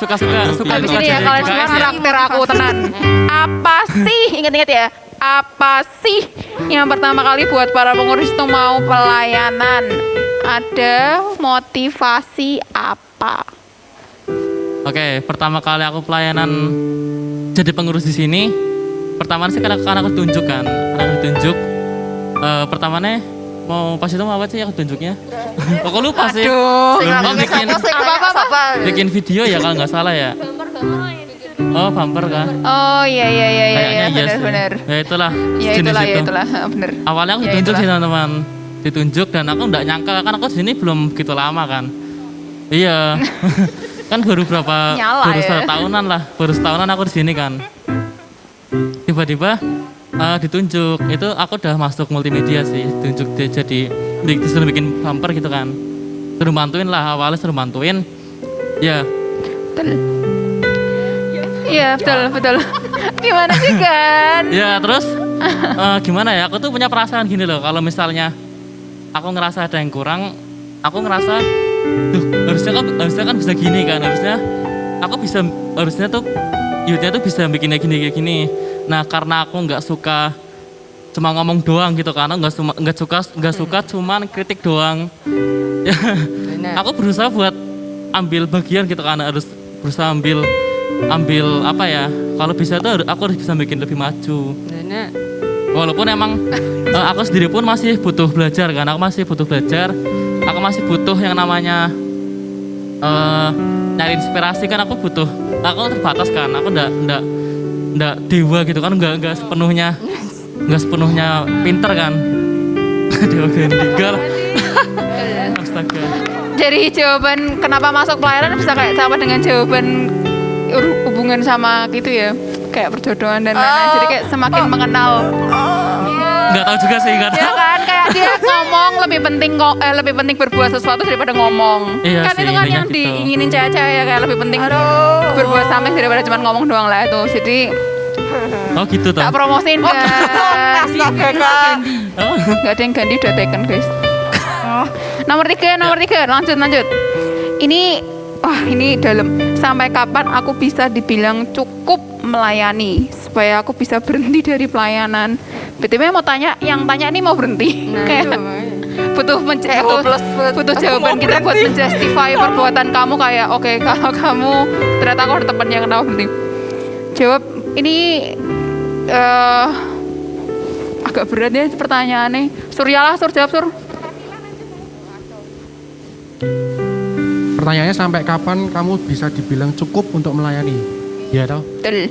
Suka Habis ini ya kalian semua karakter aku tenan. Apa sih? Ingat-ingat ya. Apa sih yang pertama kali buat para pengurus itu mau pelayanan? Ada motivasi apa? Oke, pertama kali aku pelayanan jadi pengurus di sini. Pertama sih karena aku ditunjuk kan, pertamanya mau pas itu mau apa sih aku tunjuknya? Kok lupa sih? Bikin video ya kalau nggak salah ya. Oh bumper kan? Oh iya Kayaknya iya sih. benar. Ya itulah. Ya jenis itulah, itu. benar. Awalnya aku ditunjuk sih teman-teman, ditunjuk dan aku nggak nyangka kan aku di sini belum begitu lama kan. Iya. Kan baru setahunan lah, baru setahunan aku di sini kan. Tiba-tiba ditunjuk, itu aku udah masuk multimedia sih, ditunjuk jadi disuruh bikin bumper gitu kan. Suruh bantuin lah, awalnya suruh bantuin. Ya. Iya betul. Gimana sih kan? Ya terus gimana ya? Aku tuh punya perasaan gini loh. Kalau misalnya aku ngerasa ada yang kurang, aku ngerasa, duh harusnya kan bisa gini kan. Harusnya tuh youth-nya tuh bisa bikin kayak gini. Nah karena aku nggak suka cuma ngomong doang gitu kan, nggak suka cuman kritik doang. Ya, aku berusaha buat ambil bagian gitu kan, harus berusaha ambil apa ya, kalau bisa tuh aku harus bisa bikin lebih maju. Walaupun emang aku sendiri pun masih butuh belajar kan, aku masih butuh yang namanya nyari inspirasi kan, aku terbatas kan, aku nggak dewa gitu kan, nggak sepenuhnya pinter kan. Dewa tinggal. Astaga. Jadi jawaban kenapa masuk pelayanan bisa kayak sama dengan jawaban hubungan sama gitu ya, kayak perjodohan dan lain-lain. Jadi kayak semakin mengenal. Nggak tahu juga sih, nggak tahu. Ya kan, kayak dia ngomong lebih penting berbuat sesuatu daripada ngomong. Iya Kan sih, itu kan yang gitu. diinginin cewek-cewek ya, kayak lebih penting berbuat something daripada cuma ngomong doang lah itu. Jadi Oh gitu toh. tak promosiin guys. Oh. Gak ada yang ganti, udah taken guys. Nomor tiga, lanjut. Ini dalam. Sampai kapan aku bisa dibilang cukup melayani supaya aku bisa berhenti dari pelayanan? BTW mau tanya, yang tanya ini mau berhenti. Kayak butuh jawaban kita buat menjustify perbuatan kamu kayak oke, kalau kamu ternyata aku ada teman yang kenapa berhenti. Jawab ini agak berat ya pertanyaannya. Suryalah, Sur jawab Sur. Pertanyaannya sampai kapan kamu bisa dibilang cukup untuk melayani? Ya toh? Betul.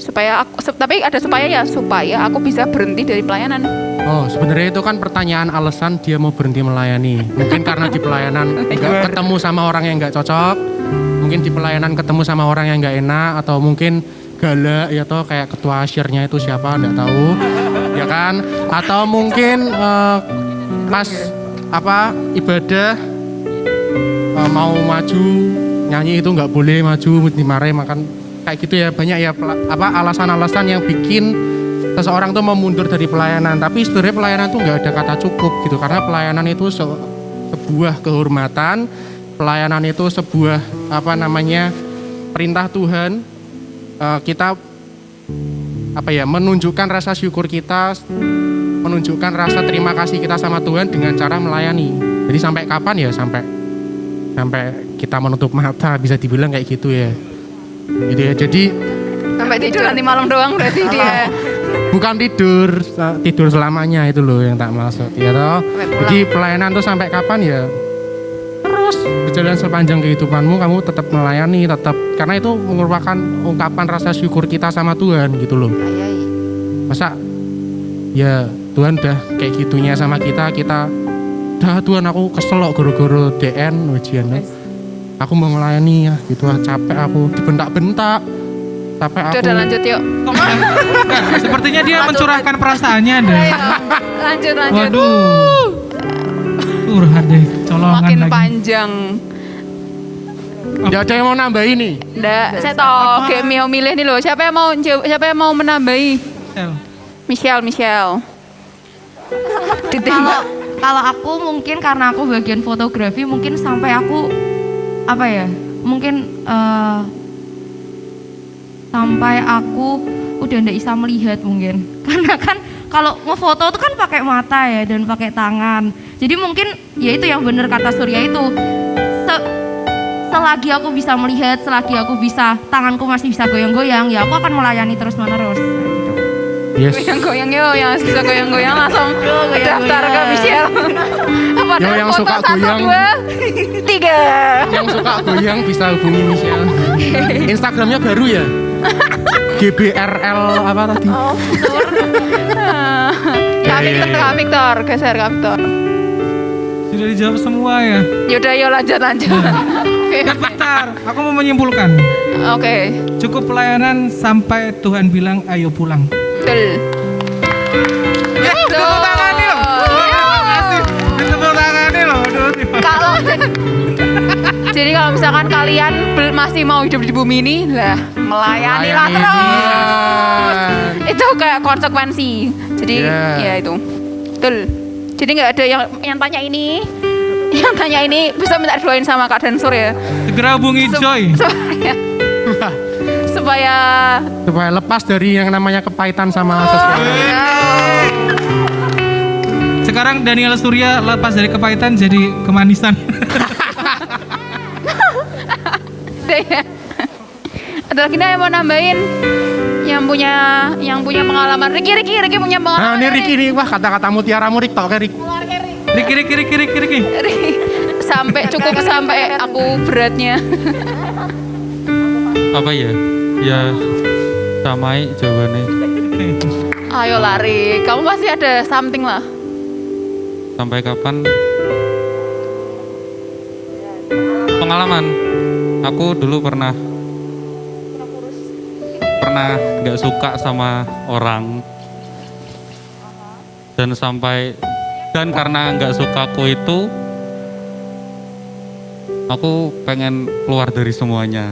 Tapi ada supaya aku bisa berhenti dari pelayanan. Oh, sebenarnya itu kan pertanyaan alasan dia mau berhenti melayani. Mungkin karena di pelayanan nggak ketemu sama orang yang nggak cocok, mungkin di pelayanan ketemu sama orang yang nggak enak, atau mungkin galak ya toh kayak ketua asyirnya itu siapa nggak tahu, ya kan? Atau mungkin pas ibadah mau maju nyanyi itu nggak boleh maju, dimarahin, makan kayak gitu ya, banyak ya alasan-alasan yang bikin seseorang tuh mau mundur dari pelayanan. Tapi sebenarnya pelayanan tuh nggak ada kata cukup gitu, karena pelayanan itu sebuah kehormatan, pelayanan itu sebuah perintah Tuhan. Kita menunjukkan rasa syukur kita, menunjukkan rasa terima kasih kita sama Tuhan dengan cara melayani. Jadi sampai kapan ya, sampai kita menutup mata, bisa dibilang kayak gitu ya. Gitu ya. Jadi sampai tidur nanti malam doang berarti dia. Bukan tidur selamanya itu loh yang tak maksud ya toh. Jadi pelayanan tuh sampai kapan ya? Terus berjalan sepanjang kehidupanmu kamu tetap melayani, tetap, karena itu merupakan ungkapan rasa syukur kita sama Tuhan gitu loh. Masa ya Tuhan udah kayak gitunya sama kita dah Tuhan aku keselok goro-goro DN ujian. Aku mau melayani ya gitu, capek aku dibentak-bentak. Capek aku. Udah lanjut yuk. Sepertinya dia mencurahkan perasaannya deh. Lanjut. Waduh. Curhat deh, colongan makin lagi. Panjang. Tidak ada yang mau nambahin nih? Nggak, saya tahu. Kayak mau milih nih loh. Siapa yang mau menambahi? Michelle. Kalau aku mungkin karena aku bagian fotografi, mungkin sampai aku sampai aku udah nggak bisa melihat mungkin. Karena kan kalau mau foto itu kan pakai mata ya dan pakai tangan. Jadi mungkin ya itu yang benar kata Surya itu. Selagi aku bisa melihat, selagi aku bisa, tanganku masih bisa goyang-goyang, ya aku akan melayani terus-menerus. Gitu. Yes. Goyang-goyang yang bisa goyang-goyang langsung daftar ke Michelle. Yo, yang suka goyang 1, 2, 3. Yang suka goyang bisa hubungi Michelle. Instagramnya baru ya? GBRL apa tadi? Kak Victor, geser Kak Victor. Sudah dijawab semua ya? Yaudah, yuk lanjut. Bentar, aku mau menyimpulkan. Oke. Cukup pelayanan sampai Tuhan bilang ayo pulang. Betul. Tepuk tangan nih loh. Terima kasih. Tepuk tangan nih loh. Jadi kalau misalkan kalian masih mau hidup di bumi ini, lah melayanilah terus. Itu kayak konsekuensi. Jadi ya itu. Betul. Jadi nggak ada yang tanya ini. Yang tanya ini bisa minta doain sama Kak Dansur ya. Segera hubungi Joy. Supaya lepas dari yang namanya kepahitan sama sesuatu. Sekarang Daniel Surya lepas dari kepahitan jadi kemanisan. Ada lagi yang mau nambahin? Yang punya pengalaman. Ricky punya pengalaman. Nah, ini Ricky nih, wah kata-kata mutiaramu Rick tok Rick. Ricky. Sampai aku beratnya. Apa ya? Ya samai jawabannya. Ayo lari, kamu pasti ada something lah. Sampai kapan? Pengalaman. Aku dulu pernah nggak suka sama orang. Dan karena nggak sukaku itu, aku pengen keluar dari semuanya.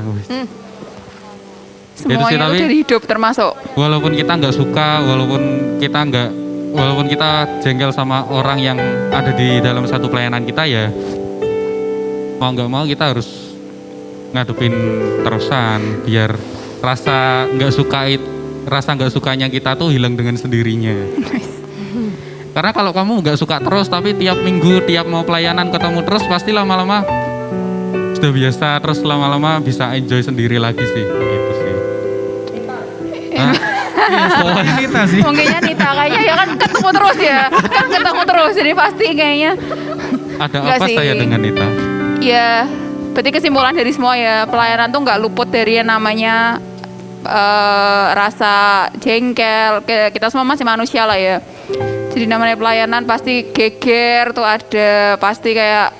Semuanya itu dari hidup termasuk. Walaupun kita nggak suka, walaupun kita jengkel sama orang yang ada di dalam satu pelayanan kita ya, mau nggak mau kita harus ngadepin terusan biar rasa nggak suka rasa nggak sukanya kita tuh hilang dengan sendirinya. Karena kalau kamu nggak suka terus tapi tiap minggu, tiap mau pelayanan ketemu terus, pasti lama-lama sudah biasa, terus lama-lama bisa enjoy sendiri lagi sih, gitu sih. Nita sih. Mungkinnya Nita kayaknya ya kan ketemu terus ya. Kan ketemu terus jadi pasti kayaknya. Ada Nggak apa sih. saya dengan Nita? Ya, berarti kesimpulan dari semua ya, pelayanan tuh nggak luput dari yang namanya rasa jengkel. Kita semua masih manusia lah ya. Jadi namanya pelayanan pasti geger tuh ada, pasti kayak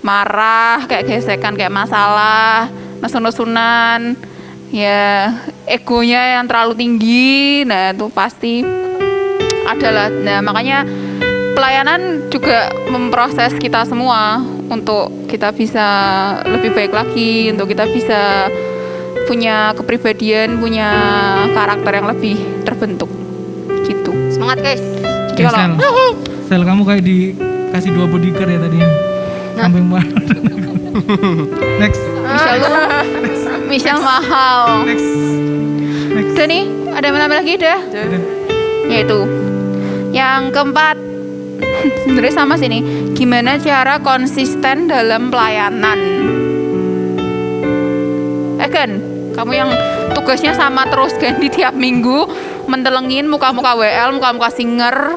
marah, kayak gesekan, kayak masalah, nesun-nesunan, ya egonya yang terlalu tinggi, nah itu pasti adalah. Nah makanya pelayanan juga memproses kita semua untuk kita bisa lebih baik lagi, untuk kita bisa punya kepribadian, punya karakter yang lebih terbentuk gitu. Semangat guys. Jadi Sel, kalau Sel kamu kayak dikasih 2 bodyguard ya tadi ya. Sampai Next. Michelle mahal. Next. Udah nih, ada yang mau nambah lagi udah? Yaitu yang keempat. Sebenarnya sama sih nih. Gimana cara konsisten dalam pelayanan? Kan, kamu yang tugasnya sama terus ganti tiap minggu, mentelengin muka-muka WL, muka-muka singer.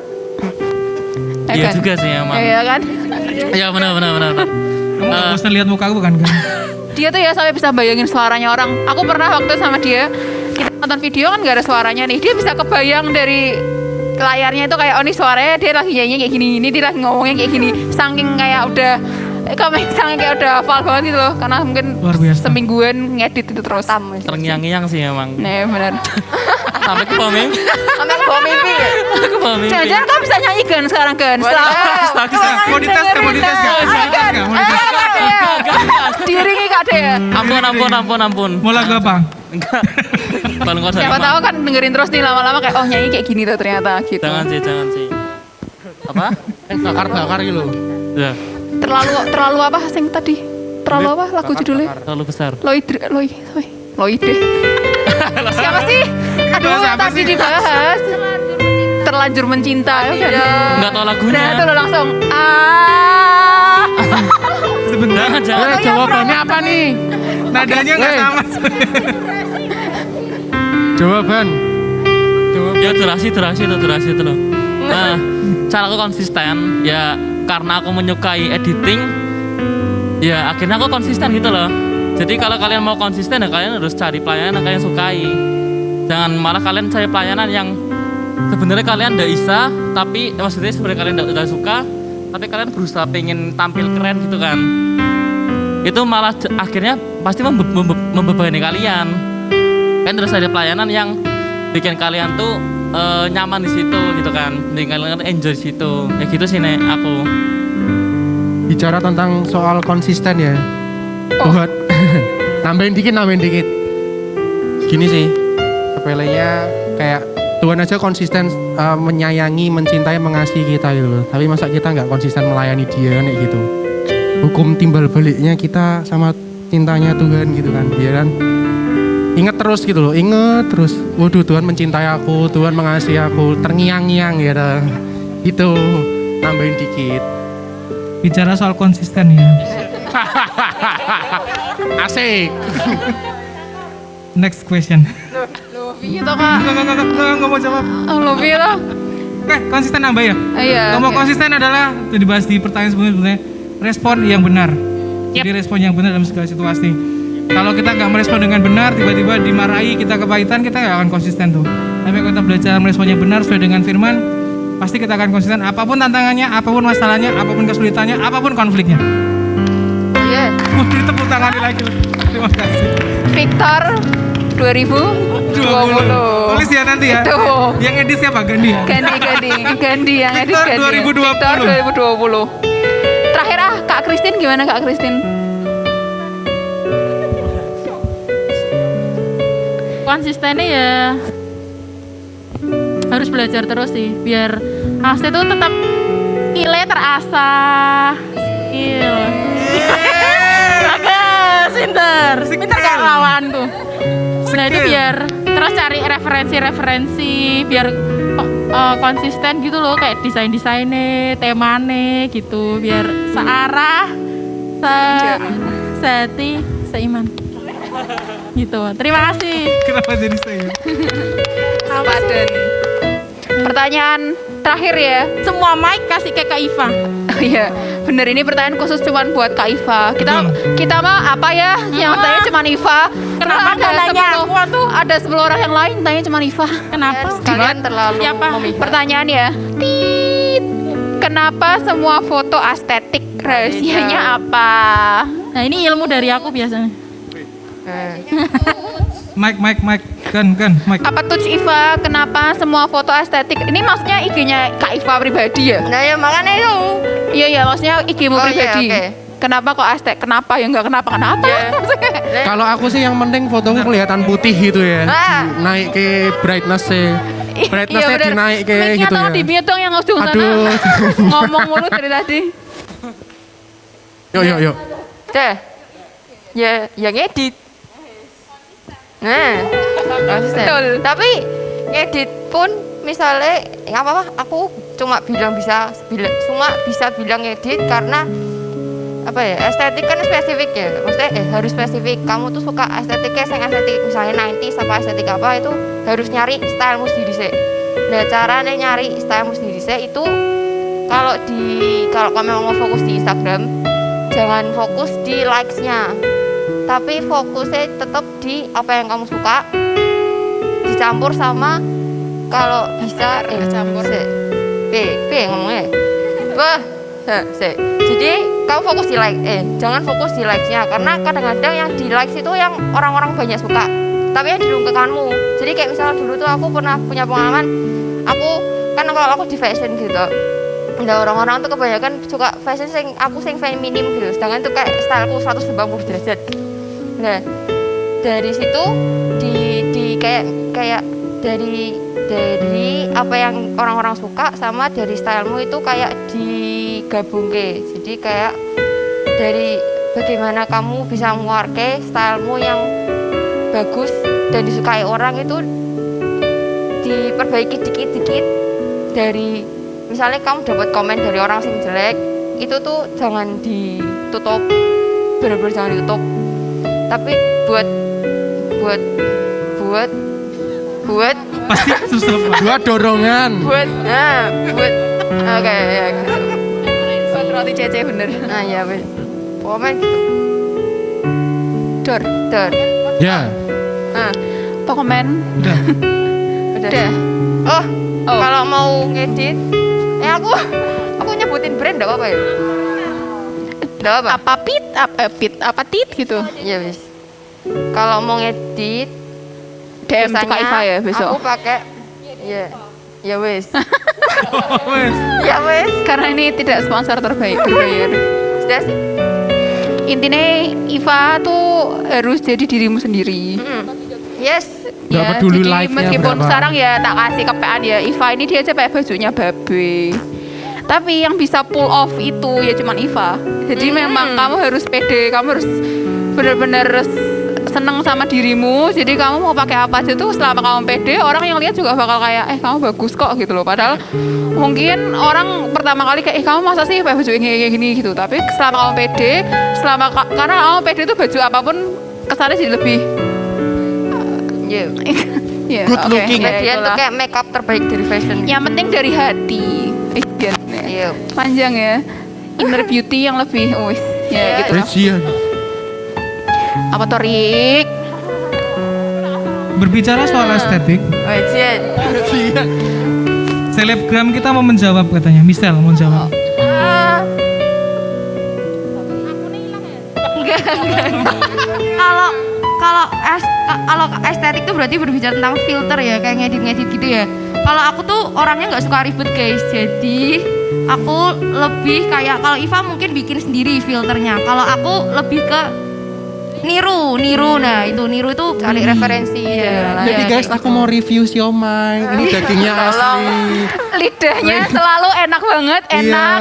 Iya juga sih emang. Iya kan? Iya benar. Kamu gak bosan lihat muka aku kan? Dia tuh ya sampai bisa bayangin suaranya orang. Aku pernah waktu sama dia, kita nonton video kan gak ada suaranya nih. Dia bisa kebayang dari layarnya itu kayak, oh nih suaranya dia lagi nyanyi kayak gini, ini dia lagi ngomongnya kayak gini. Saking kayak udah, saking kayak udah hafal banget gitu loh. Karena mungkin semingguan ngedit itu terus. Terngiang-ngiang sih emang. Nah benar. Sampai ke bawah mimpi. Sampai ke bawah mimpi. Ke bawah mimpi. Jangan-jangan kamu bisa nyanyi kan sekarang kan? Mau dites gak? Mau dites gak? Diringi Kak Dea. Ampun. Mau lagu apa? Enggak. Paling konser. Siapa tahu kan dengerin terus nih lama-lama kayak, oh nyanyi kayak gini tuh ternyata gitu. Jangan sih. Apa? Bakar gitu loh. Ya. Terlalu apa sing tadi? Terlalu apa lagu judulnya? Terlalu besar. Loide. Siapa sih? Aduh, tadi dibahas. Terlanjur mencinta. Enggak tahu lagunya. Nah, itu lo langsung. Sebentar. Jangan. Jawabannya apa nih? Nadanya nggak sama. Jawaban. Ya durasi itu loh. Nah, cara aku konsisten ya karena aku menyukai editing. Ya akhirnya aku konsisten gitu loh. Jadi kalau kalian mau konsisten ya kalian harus cari pelayanan yang kalian sukai. Jangan malah kalian cari pelayanan yang sebenarnya kalian tidak bisa, tapi maksudnya sebenarnya kalian tidak suka, tapi kalian berusaha pengen tampil keren gitu kan. Itu malah akhirnya pasti membebani kalian. Kan terus ada pelayanan yang bikin kalian tuh nyaman di situ gitu kan, bikin kalian enjoy di situ. Ya gitu sih nek aku. Bicara tentang soal konsisten ya. Buat nambahin dikit. Gini sih, sepelenya kayak Tuhan aja konsisten menyayangi, mencintai, mengasihi kita gitu loh. Tapi masa kita nggak konsisten melayani Dia kayak gitu. Hukum timbal baliknya kita sama cintanya Tuhan gitu kan, ya kan? Ingat terus gitu loh, ingat terus. Waduh, Tuhan mencintai aku, Tuhan mengasihi aku, terngiang-ngiang gitu. Itu nambahin dikit. Bicara soal konsisten ya. Asik. Next question. Gitu Kak. Nggak mau jawab. Lovi itu. Oke, konsisten nambah ya? Iya. Ngomong konsisten adalah itu dibahas di pertanyaan sebelumnya, respon yang benar. Jadi respon yang benar dalam segala situasi. Kalau kita nggak merespon dengan benar, tiba-tiba dimarahi, kita kepahitan, kita nggak akan konsisten tuh. Tapi kalau kita belajar merespon yang benar sesuai dengan firman, pasti kita akan konsisten. Apapun tantangannya, apapun masalahnya, apapun kesulitannya, apapun konfliknya. Iya. Beri tepuk tangan lagi. Terima kasih. Victor 2020. Tulis ya nanti ya. Itu. Yang edit siapa? Gandhi ya? Gandhi yang edit Victor Gandhi. 2020. Victor 2020. Terakhir Kak Christine gimana Kak Christine? Konsistennya ya harus belajar terus sih biar asli itu tetap nilai terasah. Bagus, pinter gak lawan tuh. Nah itu biar kita Terus cari referensi biar konsisten gitu loh, kayak desainnya, temane gitu, biar searah, sehati, seiman. Gitu. Terima kasih. Kenapa jadi saya? Sepadan. Pertanyaan terakhir ya. Semua mic kasih ke Kak Iva. Iya, bener, ini pertanyaan khusus cuman buat Kak Iva. Kita mah apa ya? Yang tanya cuman Iva. Kenapa ada nanya aku tuh? Ada 10 orang yang lain tanya cuman Iva. Kenapa? Kalian terlalu Siapa? Pertanyaan ya. Tit. Kenapa semua foto estetik? Rahasianya apa? Nah, ini ilmu dari aku biasanya. Mike, kan, Mike. Apa tuh Iva? Kenapa semua foto estetik? Ini maksudnya IG-nya Kak Iva pribadi ya? Nah ya makanya itu. Iya, maksudnya IG-mu Oh, iya, pribadi. oke. Kenapa kok estetik? Kenapa ya enggak kenapa? Kalau aku sih yang penting fotoku kelihatan putih gitu ya. Naik ke brightness-nya. Brightness-nya bener. dinaik ke Mic-nya gitu tolong ya. di-mute dong yang ujung sana. Aduh. Ngomong mulu dari tadi. Yuk. Deh. Ya yang edit. Nah, konsisten. Betul. Tapi ngedit pun misalnya nggak apa-apa, aku cuma bilang bisa bilang ngedit karena apa ya, estetik kan spesifik ya, maksudnya harus spesifik. Kamu tuh suka estetiknya yang estetik misalnya 90s apa estetik apa, itu harus nyari stylemu sendiri sih. Nah caranya nyari stylemu sendiri sih itu kalau kamu mau fokus di Instagram, jangan fokus di likes-nya, tapi fokusnya tetap di apa yang kamu suka, dicampur sama kalau bisa campur ngomongnya jadi kamu fokus di like jangan fokus di likes-nya, karena kadang-kadang yang di likes itu yang orang-orang banyak suka tapi yang di lingkunganmu. Jadi kayak misalnya dulu tuh aku pernah punya pengalaman, kalau aku di fashion gitu, nah orang-orang tuh kebanyakan suka fashion aku feminim gitu, sedangkan tuh kayak styleku 180 derajat. Nah dari situ di kayak dari apa yang orang-orang suka sama dari stylemu itu kayak digabung ke. Jadi kayak dari bagaimana kamu bisa mengeluarkan stylemu yang bagus dan disukai orang itu diperbaiki dikit-dikit. Dari misalnya kamu dapat komen dari orang sing jelek, itu tuh jangan ditutup, benar-benar jangan ditutup. Tapi buat Pasti susah banget. Buat dorongan. buat oke ya. Buat roti cece bener. Nah ya wes. Komen gitu. Dor. Ya. Komen. Udah. Oh. Kalau mau ngedit, aku nyebutin brand enggak apa-apa ya? Enggak apa. Apa tit gitu. Iya wes. Kalau mau ngedit DM ke Kak Iva ya besok. Aku pakai ya wes. Wes. Ya wes. Karena ini tidak sponsor berbayar. Sudah sih. Intinya Iva tuh harus jadi dirimu sendiri. Yes. Gak peduli jadi like-nya meskipun berapa. sekarang ya tak kasih kepean ya, Iva ini dia aja pakai bajunya babe. Tapi yang bisa pull off itu ya cuman Iva. Jadi memang kamu harus pede, kamu harus benar-benar seneng sama dirimu. Jadi kamu mau pakai apa aja tuh selama kamu pede, orang yang lihat juga bakal kayak kamu bagus kok gitu loh. Padahal mungkin orang pertama kali kayak kamu masa sih pakai baju kayak gini gitu. Tapi selama kamu pede, karena kamu pede itu baju apapun kesannya jadi lebih Good looking. Dia tuh kayak makeup terbaik dari fashion. Yang penting dari hati. Iya. Panjang ya. Inner beauty yang lebih ya gitu lah. Recian. Apa tuh Rik? Berbicara soal estetik, Wajian. selebgram kita mau menjawab katanya. Michelle mau jawab. Enggak. Kalau estetik itu berarti berbicara tentang filter ya, kayak ngedit gitu ya. Kalau aku tuh orangnya nggak suka ribet guys, jadi aku lebih kayak kalau Iva mungkin bikin sendiri filternya. Kalau aku lebih ke niru. Nah, itu niru itu Cari referensi ya. Jadi guys, aku mau review siomay. Ini dagingnya asli. Lidahnya selalu enak banget, enak.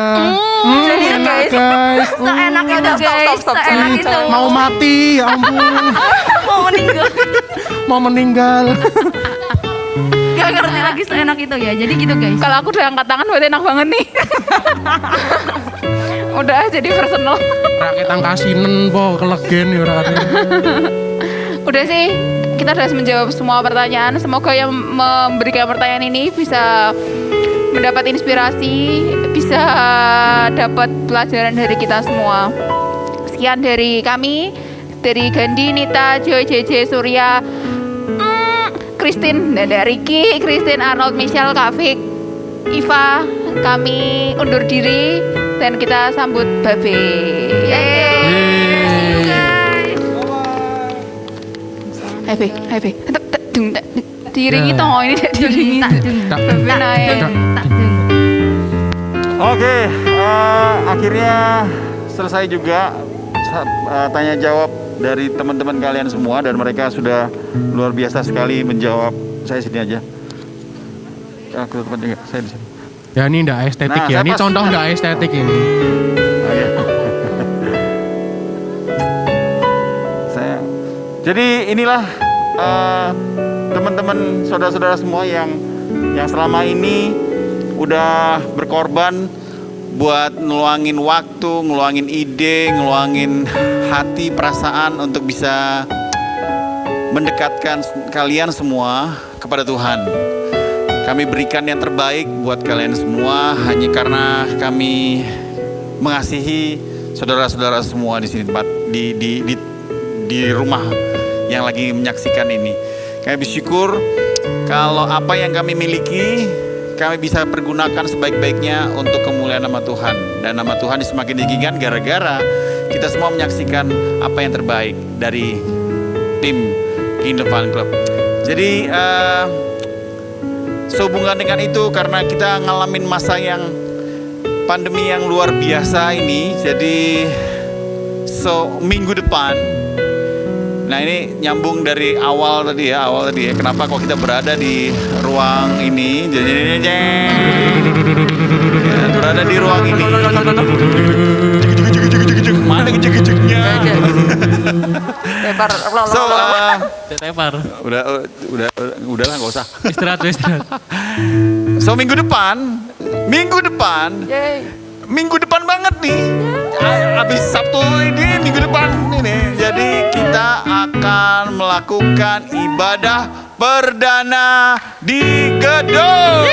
Jadi Enak guys, guys. seenak itu guys, seenak itu. Mau mati, ya ampun. Mau meninggal. Mau meninggal. Gak ngerti lagi seenak itu ya. Jadi gitu guys. Kalau aku udah angkat tangan berarti enak banget nih. Udah jadi personal. Rakyat kasinen po kelegen ya rakyat. Udah sih, kita udah menjawab semua pertanyaan. Semoga yang memberikan pertanyaan ini bisa mendapat inspirasi, bisa dapat pelajaran dari kita semua. Sekian dari kami, dari Gandhi, Nita, Joy, JJ, Surya, Christine, dan dari Ricky, Christine, Arnold, Michelle, Kak Fik, Iva. Kami undur diri dan kita sambut Babe. Hai Be. Diiringi toh ini diiringi. Babe naik. Oke, akhirnya selesai juga tanya jawab dari teman-teman kalian semua dan mereka sudah luar biasa sekali menjawab. Saya sini aja. Aku tempat juga, saya di sini. Ya ini enggak estetik Nah, ya. saya Ini pas- contoh enggak estetik ini. Oke. Jadi inilah teman-teman saudara-saudara semua yang selama ini udah berkorban buat ngeluangin waktu, ngeluangin ide, ngeluangin hati, perasaan untuk bisa mendekatkan kalian semua kepada Tuhan. Kami berikan yang terbaik buat kalian semua hanya karena kami mengasihi saudara-saudara semua di sini di rumah yang lagi menyaksikan ini. Kami bersyukur kalau apa yang kami miliki kami bisa pergunakan sebaik-baiknya untuk kemuliaan nama Tuhan, dan nama Tuhan semakin ditinggikan gara-gara kita semua menyaksikan apa yang terbaik dari tim Kingdom Fun Club. Jadi sehubungan dengan itu, karena kita ngalamin masa yang pandemi yang luar biasa ini, jadi minggu depan, nah ini nyambung dari awal tadi ya, kenapa kok kita berada di ruang ini, berada di ruang ini, mana gejek-gejeknya? Tepar. Tepar. Udahlah nggak usah. Istirahat. So minggu depan, minggu depan banget nih. Habis Sabtu ini, minggu depan ini. Jadi kita akan melakukan ibadah perdana di gedung.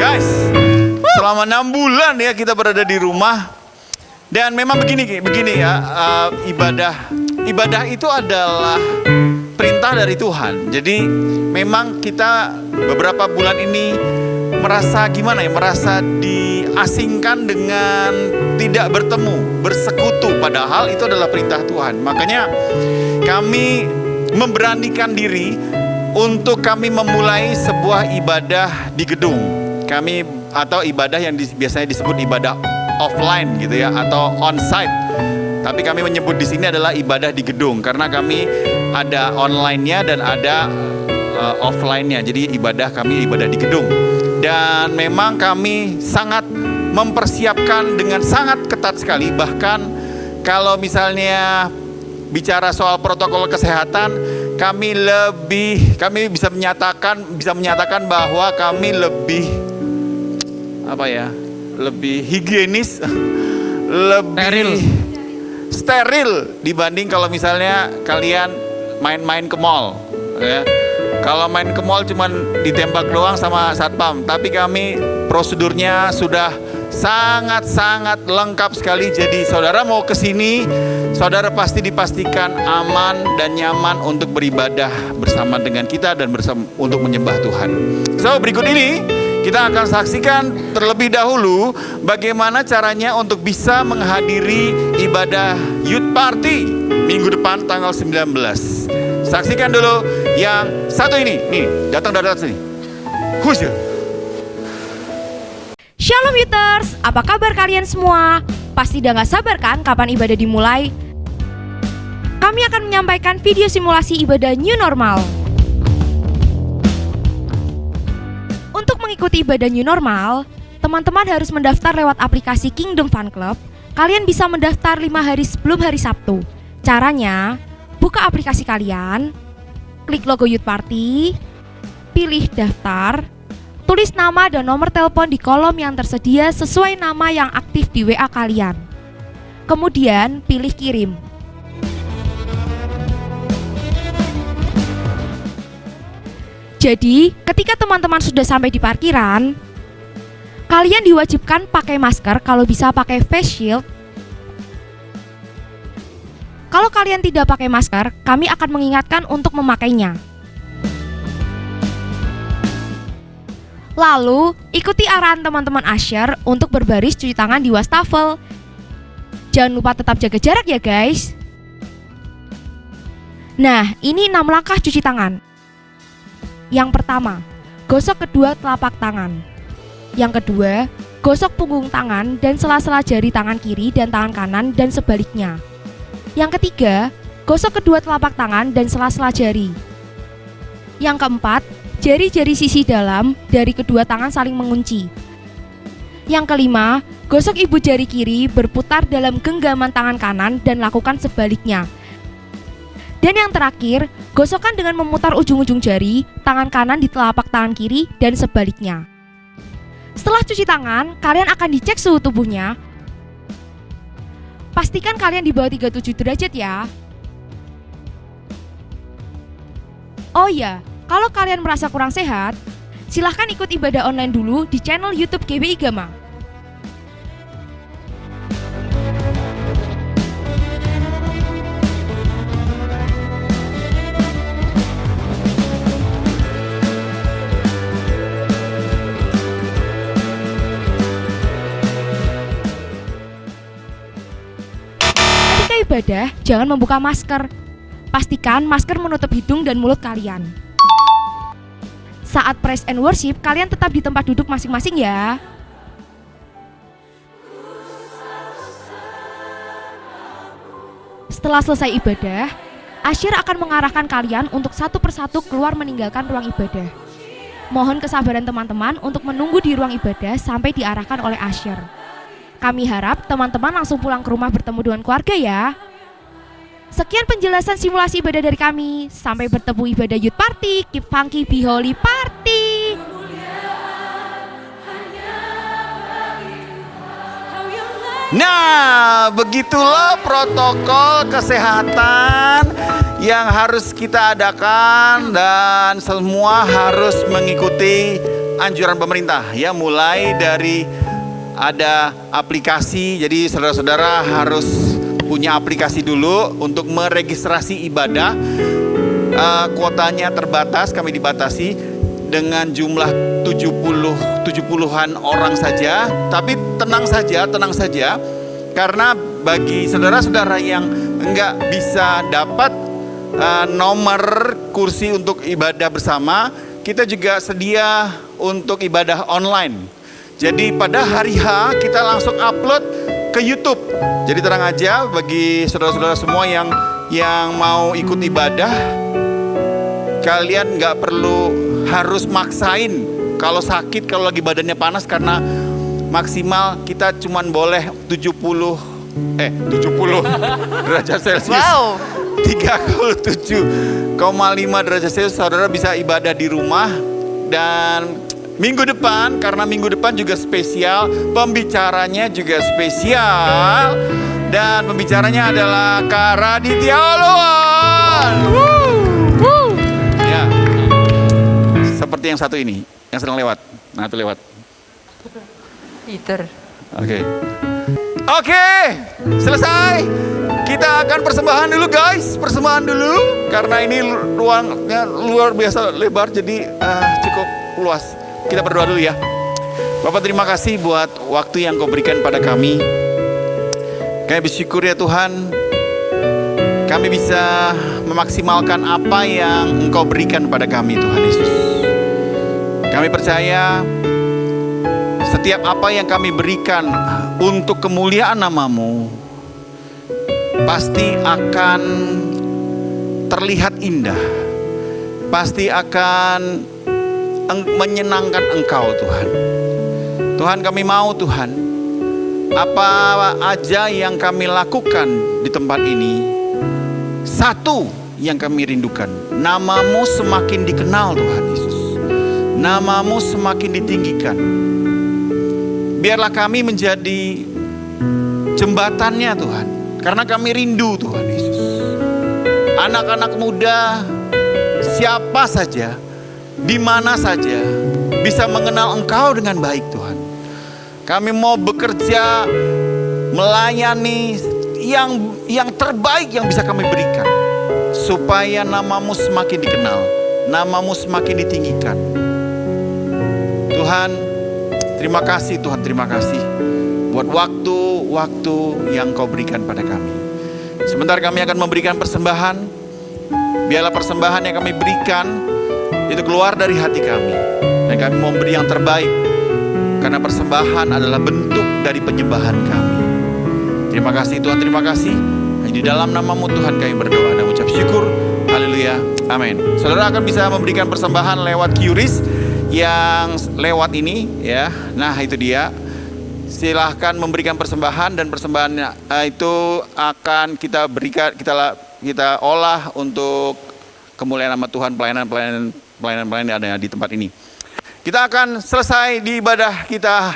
Guys, selama 6 bulan ya kita berada di rumah. Dan memang begini ya, ibadah itu adalah perintah dari Tuhan. Jadi memang kita beberapa bulan ini merasa gimana ya, merasa diasingkan dengan tidak bertemu, bersekutu, padahal itu adalah perintah Tuhan. Makanya kami memberanikan diri untuk kami memulai sebuah ibadah di gedung. Kami atau ibadah yang biasanya disebut ibadah offline gitu ya, atau onsite. Tapi kami menyebut di sini adalah ibadah di gedung karena kami ada online-nya dan ada offline-nya. Jadi kami ibadah di gedung. Dan memang kami sangat mempersiapkan dengan sangat ketat sekali. Bahkan kalau misalnya bicara soal protokol kesehatan, kami bisa menyatakan bahwa kami lebih higienis, lebih steril dibanding kalau misalnya kalian main-main ke mall ya. Kalau main ke mall cuman ditembak doang sama satpam, tapi kami prosedurnya sudah sangat-sangat lengkap sekali. Jadi saudara mau ke sini, saudara pasti dipastikan aman dan nyaman untuk beribadah bersama dengan kita dan untuk menyembah Tuhan. So berikut ini kita akan saksikan terlebih dahulu bagaimana caranya untuk bisa menghadiri ibadah Youth Party minggu depan tanggal 19. Saksikan dulu yang satu ini. Nih, datang dari atas sini. Who's you? Shalom Youters, apa kabar kalian semua? Pasti udah gak sabar kan kapan ibadah dimulai? Kami akan menyampaikan video simulasi ibadah new normal. Untuk mengikuti ibadah new normal, teman-teman harus mendaftar lewat aplikasi Kingdom Fun Club. Kalian bisa mendaftar 5 hari sebelum hari Sabtu. Caranya, buka aplikasi kalian, klik logo Youth Party, pilih daftar, tulis nama dan nomor telepon di kolom yang tersedia sesuai nama yang aktif di WA kalian. Kemudian pilih kirim. Jadi, ketika teman-teman sudah sampai di parkiran, kalian diwajibkan pakai masker, kalau bisa pakai face shield. Kalau kalian tidak pakai masker, kami akan mengingatkan untuk memakainya. Lalu, ikuti arahan teman-teman usher untuk berbaris cuci tangan di wastafel. Jangan lupa tetap jaga jarak ya guys. Nah, ini 6 langkah cuci tangan. Yang pertama, gosok kedua telapak tangan. Yang kedua, gosok punggung tangan dan sela-sela jari tangan kiri dan tangan kanan dan sebaliknya. Yang ketiga, gosok kedua telapak tangan dan sela-sela jari. Yang keempat, jari-jari sisi dalam dari kedua tangan saling mengunci. Yang kelima, gosok ibu jari kiri berputar dalam genggaman tangan kanan dan lakukan sebaliknya. Dan yang terakhir, gosokkan dengan memutar ujung-ujung jari tangan kanan di telapak tangan kiri dan sebaliknya. Setelah cuci tangan, kalian akan dicek suhu tubuhnya. Pastikan kalian di bawah 37 derajat ya. Oh iya, kalau kalian merasa kurang sehat, silahkan ikut ibadah online dulu di channel YouTube GBI Gama. Ketika ibadah, jangan membuka masker. Pastikan masker menutup hidung dan mulut kalian. Saat praise and worship, kalian tetap di tempat duduk masing-masing ya. Setelah selesai ibadah, usher akan mengarahkan kalian untuk satu persatu keluar meninggalkan ruang ibadah. Mohon kesabaran teman-teman untuk menunggu di ruang ibadah sampai diarahkan oleh usher. Kami harap teman-teman langsung pulang ke rumah bertemu dengan keluarga ya. Sekian penjelasan simulasi ibadah dari kami. Sampai bertemu ibadah Youth Party. Keep funky, be holy, party. Nah, begitulah protokol kesehatan yang harus kita adakan dan semua harus mengikuti anjuran pemerintah ya, mulai dari ada aplikasi. Jadi saudara-saudara harus punya aplikasi dulu untuk meregistrasi ibadah. Kuotanya terbatas, kami dibatasi dengan jumlah 70-an orang saja. Tapi tenang saja, karena bagi saudara-saudara yang enggak bisa dapat nomor kursi untuk ibadah bersama, kita juga sedia untuk ibadah online. Jadi pada hari H kita langsung upload ke YouTube. Jadi tenang aja bagi saudara-saudara semua yang mau ikut ibadah, kalian nggak perlu harus maksain kalau sakit, kalau lagi badannya panas, karena maksimal kita cuman boleh 70 derajat Celcius. Wow. 37,5 derajat Celcius. Saudara bisa ibadah di rumah. Dan minggu depan, karena minggu depan juga spesial, pembicaranya juga spesial. Dan pembicaranya adalah Kak Raditya Oluwan. Ya, seperti yang satu ini, yang sedang lewat. Nah, itu lewat. Peter. Oke, selesai. Kita akan persembahan dulu guys, karena ini ruangnya luar biasa lebar, jadi cukup luas. Kita berdoa dulu ya. Bapak, terima kasih buat waktu yang Kau berikan pada kami. Kami bersyukur ya Tuhan, kami bisa memaksimalkan apa yang Engkau berikan pada kami, Tuhan Yesus. Kami percaya Setiap apa yang kami berikan untuk kemuliaan nama-Mu pasti akan terlihat indah, pasti akan menyenangkan Engkau Tuhan. Tuhan, kami mau Tuhan, apa aja yang kami lakukan di tempat ini, satu yang kami rindukan, nama-Mu semakin dikenal Tuhan Yesus, nama-Mu semakin ditinggikan. Biarlah kami menjadi jembatannya Tuhan, karena kami rindu Tuhan Yesus. Anak-anak muda, siapa saja, di mana saja, bisa mengenal Engkau dengan baik Tuhan. Kami mau bekerja, melayani yang terbaik yang bisa kami berikan, supaya nama-Mu semakin dikenal, nama-Mu semakin ditinggikan. Tuhan, terima kasih Tuhan, terima kasih buat waktu-waktu yang Kau berikan pada kami. Sebentar kami akan memberikan persembahan. Biarlah persembahan yang kami berikan itu keluar dari hati kami, dan kami mau memberi yang terbaik, karena persembahan adalah bentuk dari penyembahan kami. Terima kasih Tuhan, terima kasih. Di dalam nama-Mu Tuhan kami berdoa dan ucap syukur. Haleluya, amin. Saudara akan bisa memberikan persembahan lewat QRIS yang lewat ini ya. Nah itu dia. Silahkan memberikan persembahan, dan persembahannya itu akan kita berikan, kita olah untuk kemuliaan nama Tuhan, pelayanan yang ada di tempat ini. Kita akan selesai di ibadah kita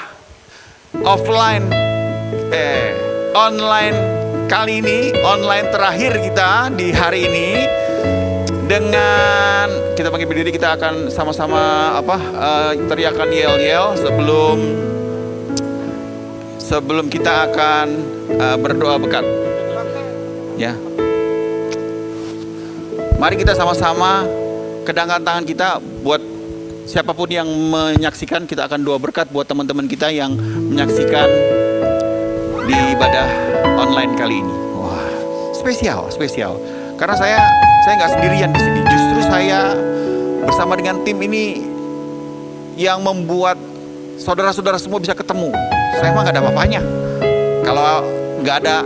online kali ini, online terakhir kita di hari ini, dengan kita bangkit berdiri. Kita akan sama-sama teriakan yel-yel sebelum kita akan berdoa berkat. Ya. Mari kita sama-sama kedangkan tangan kita. Buat siapapun yang menyaksikan, kita akan doa berkat buat teman-teman kita yang menyaksikan di ibadah online kali ini. Wah, spesial. Karena saya nggak sendirian di sini. Justru saya bersama dengan tim ini yang membuat saudara-saudara semua bisa ketemu. Saya mah nggak ada apa-apanya kalau nggak ada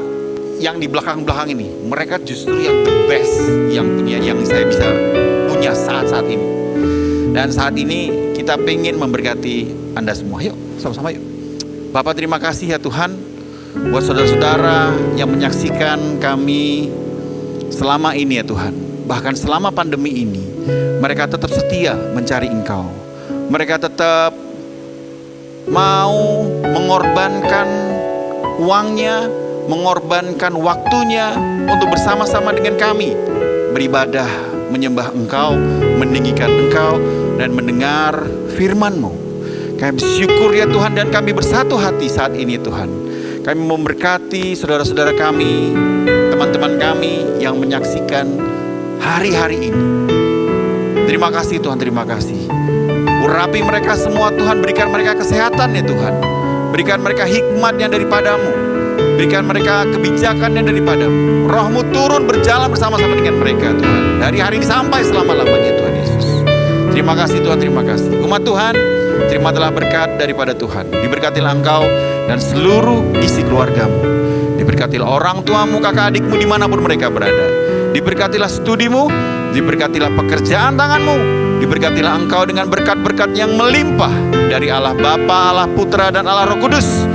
yang di belakang-belakang ini. Mereka justru yang the best yang saya bisa punya saat-saat ini. Dan saat ini kita pengen memberkati Anda semua. Yuk, sama-sama yuk. Bapak, terima kasih ya Tuhan buat saudara-saudara yang menyaksikan kami selama ini ya Tuhan. Bahkan selama pandemi ini, mereka tetap setia mencari Engkau. Mereka tetap mau mengorbankan uangnya, mengorbankan waktunya untuk bersama-sama dengan kami beribadah, menyembah Engkau, meninggikan Engkau, dan mendengar firman-Mu. Kami bersyukur ya Tuhan, dan kami bersatu hati saat ini Tuhan. Kami memberkati saudara-saudara kami, teman-teman kami yang menyaksikan hari-hari ini. Terima kasih Tuhan, terima kasih. Urapi mereka semua Tuhan, berikan mereka kesehatan ya Tuhan. Berikan mereka hikmat yang daripada-Mu. Berikan mereka kebijakan yang daripada-Mu. Roh-Mu turun berjalan bersama-sama dengan mereka Tuhan, dari hari ini sampai selama-lamanya Tuhan Yesus. Terima kasih Tuhan, terima kasih. Umat Tuhan, terimalah berkat daripada Tuhan. Diberkatilah engkau dan seluruh isi keluargamu. Diberkatilah orang tuamu, kakak adikmu dimanapun mereka berada. Diberkatilah studimu, diberkatilah pekerjaan tanganmu, diberkatilah engkau dengan berkat-berkat yang melimpah dari Allah Bapa, Allah Putra, dan Allah Roh Kudus,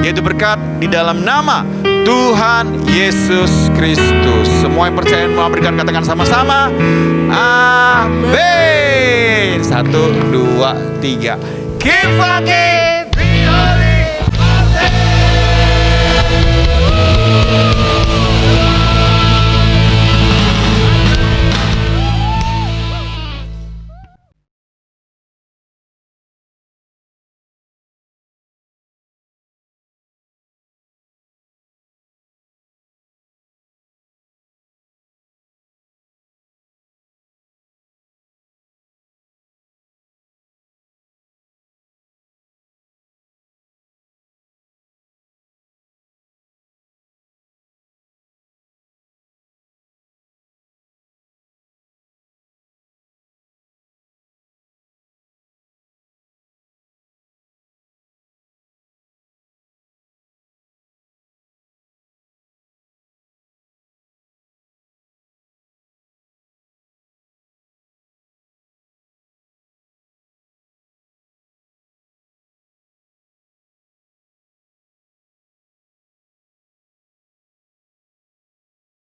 yaitu berkat di dalam nama Tuhan Yesus Kristus. Semua yang percaya mau berikan, katakan sama-sama, amin. 1, 2, 3. Keep walking.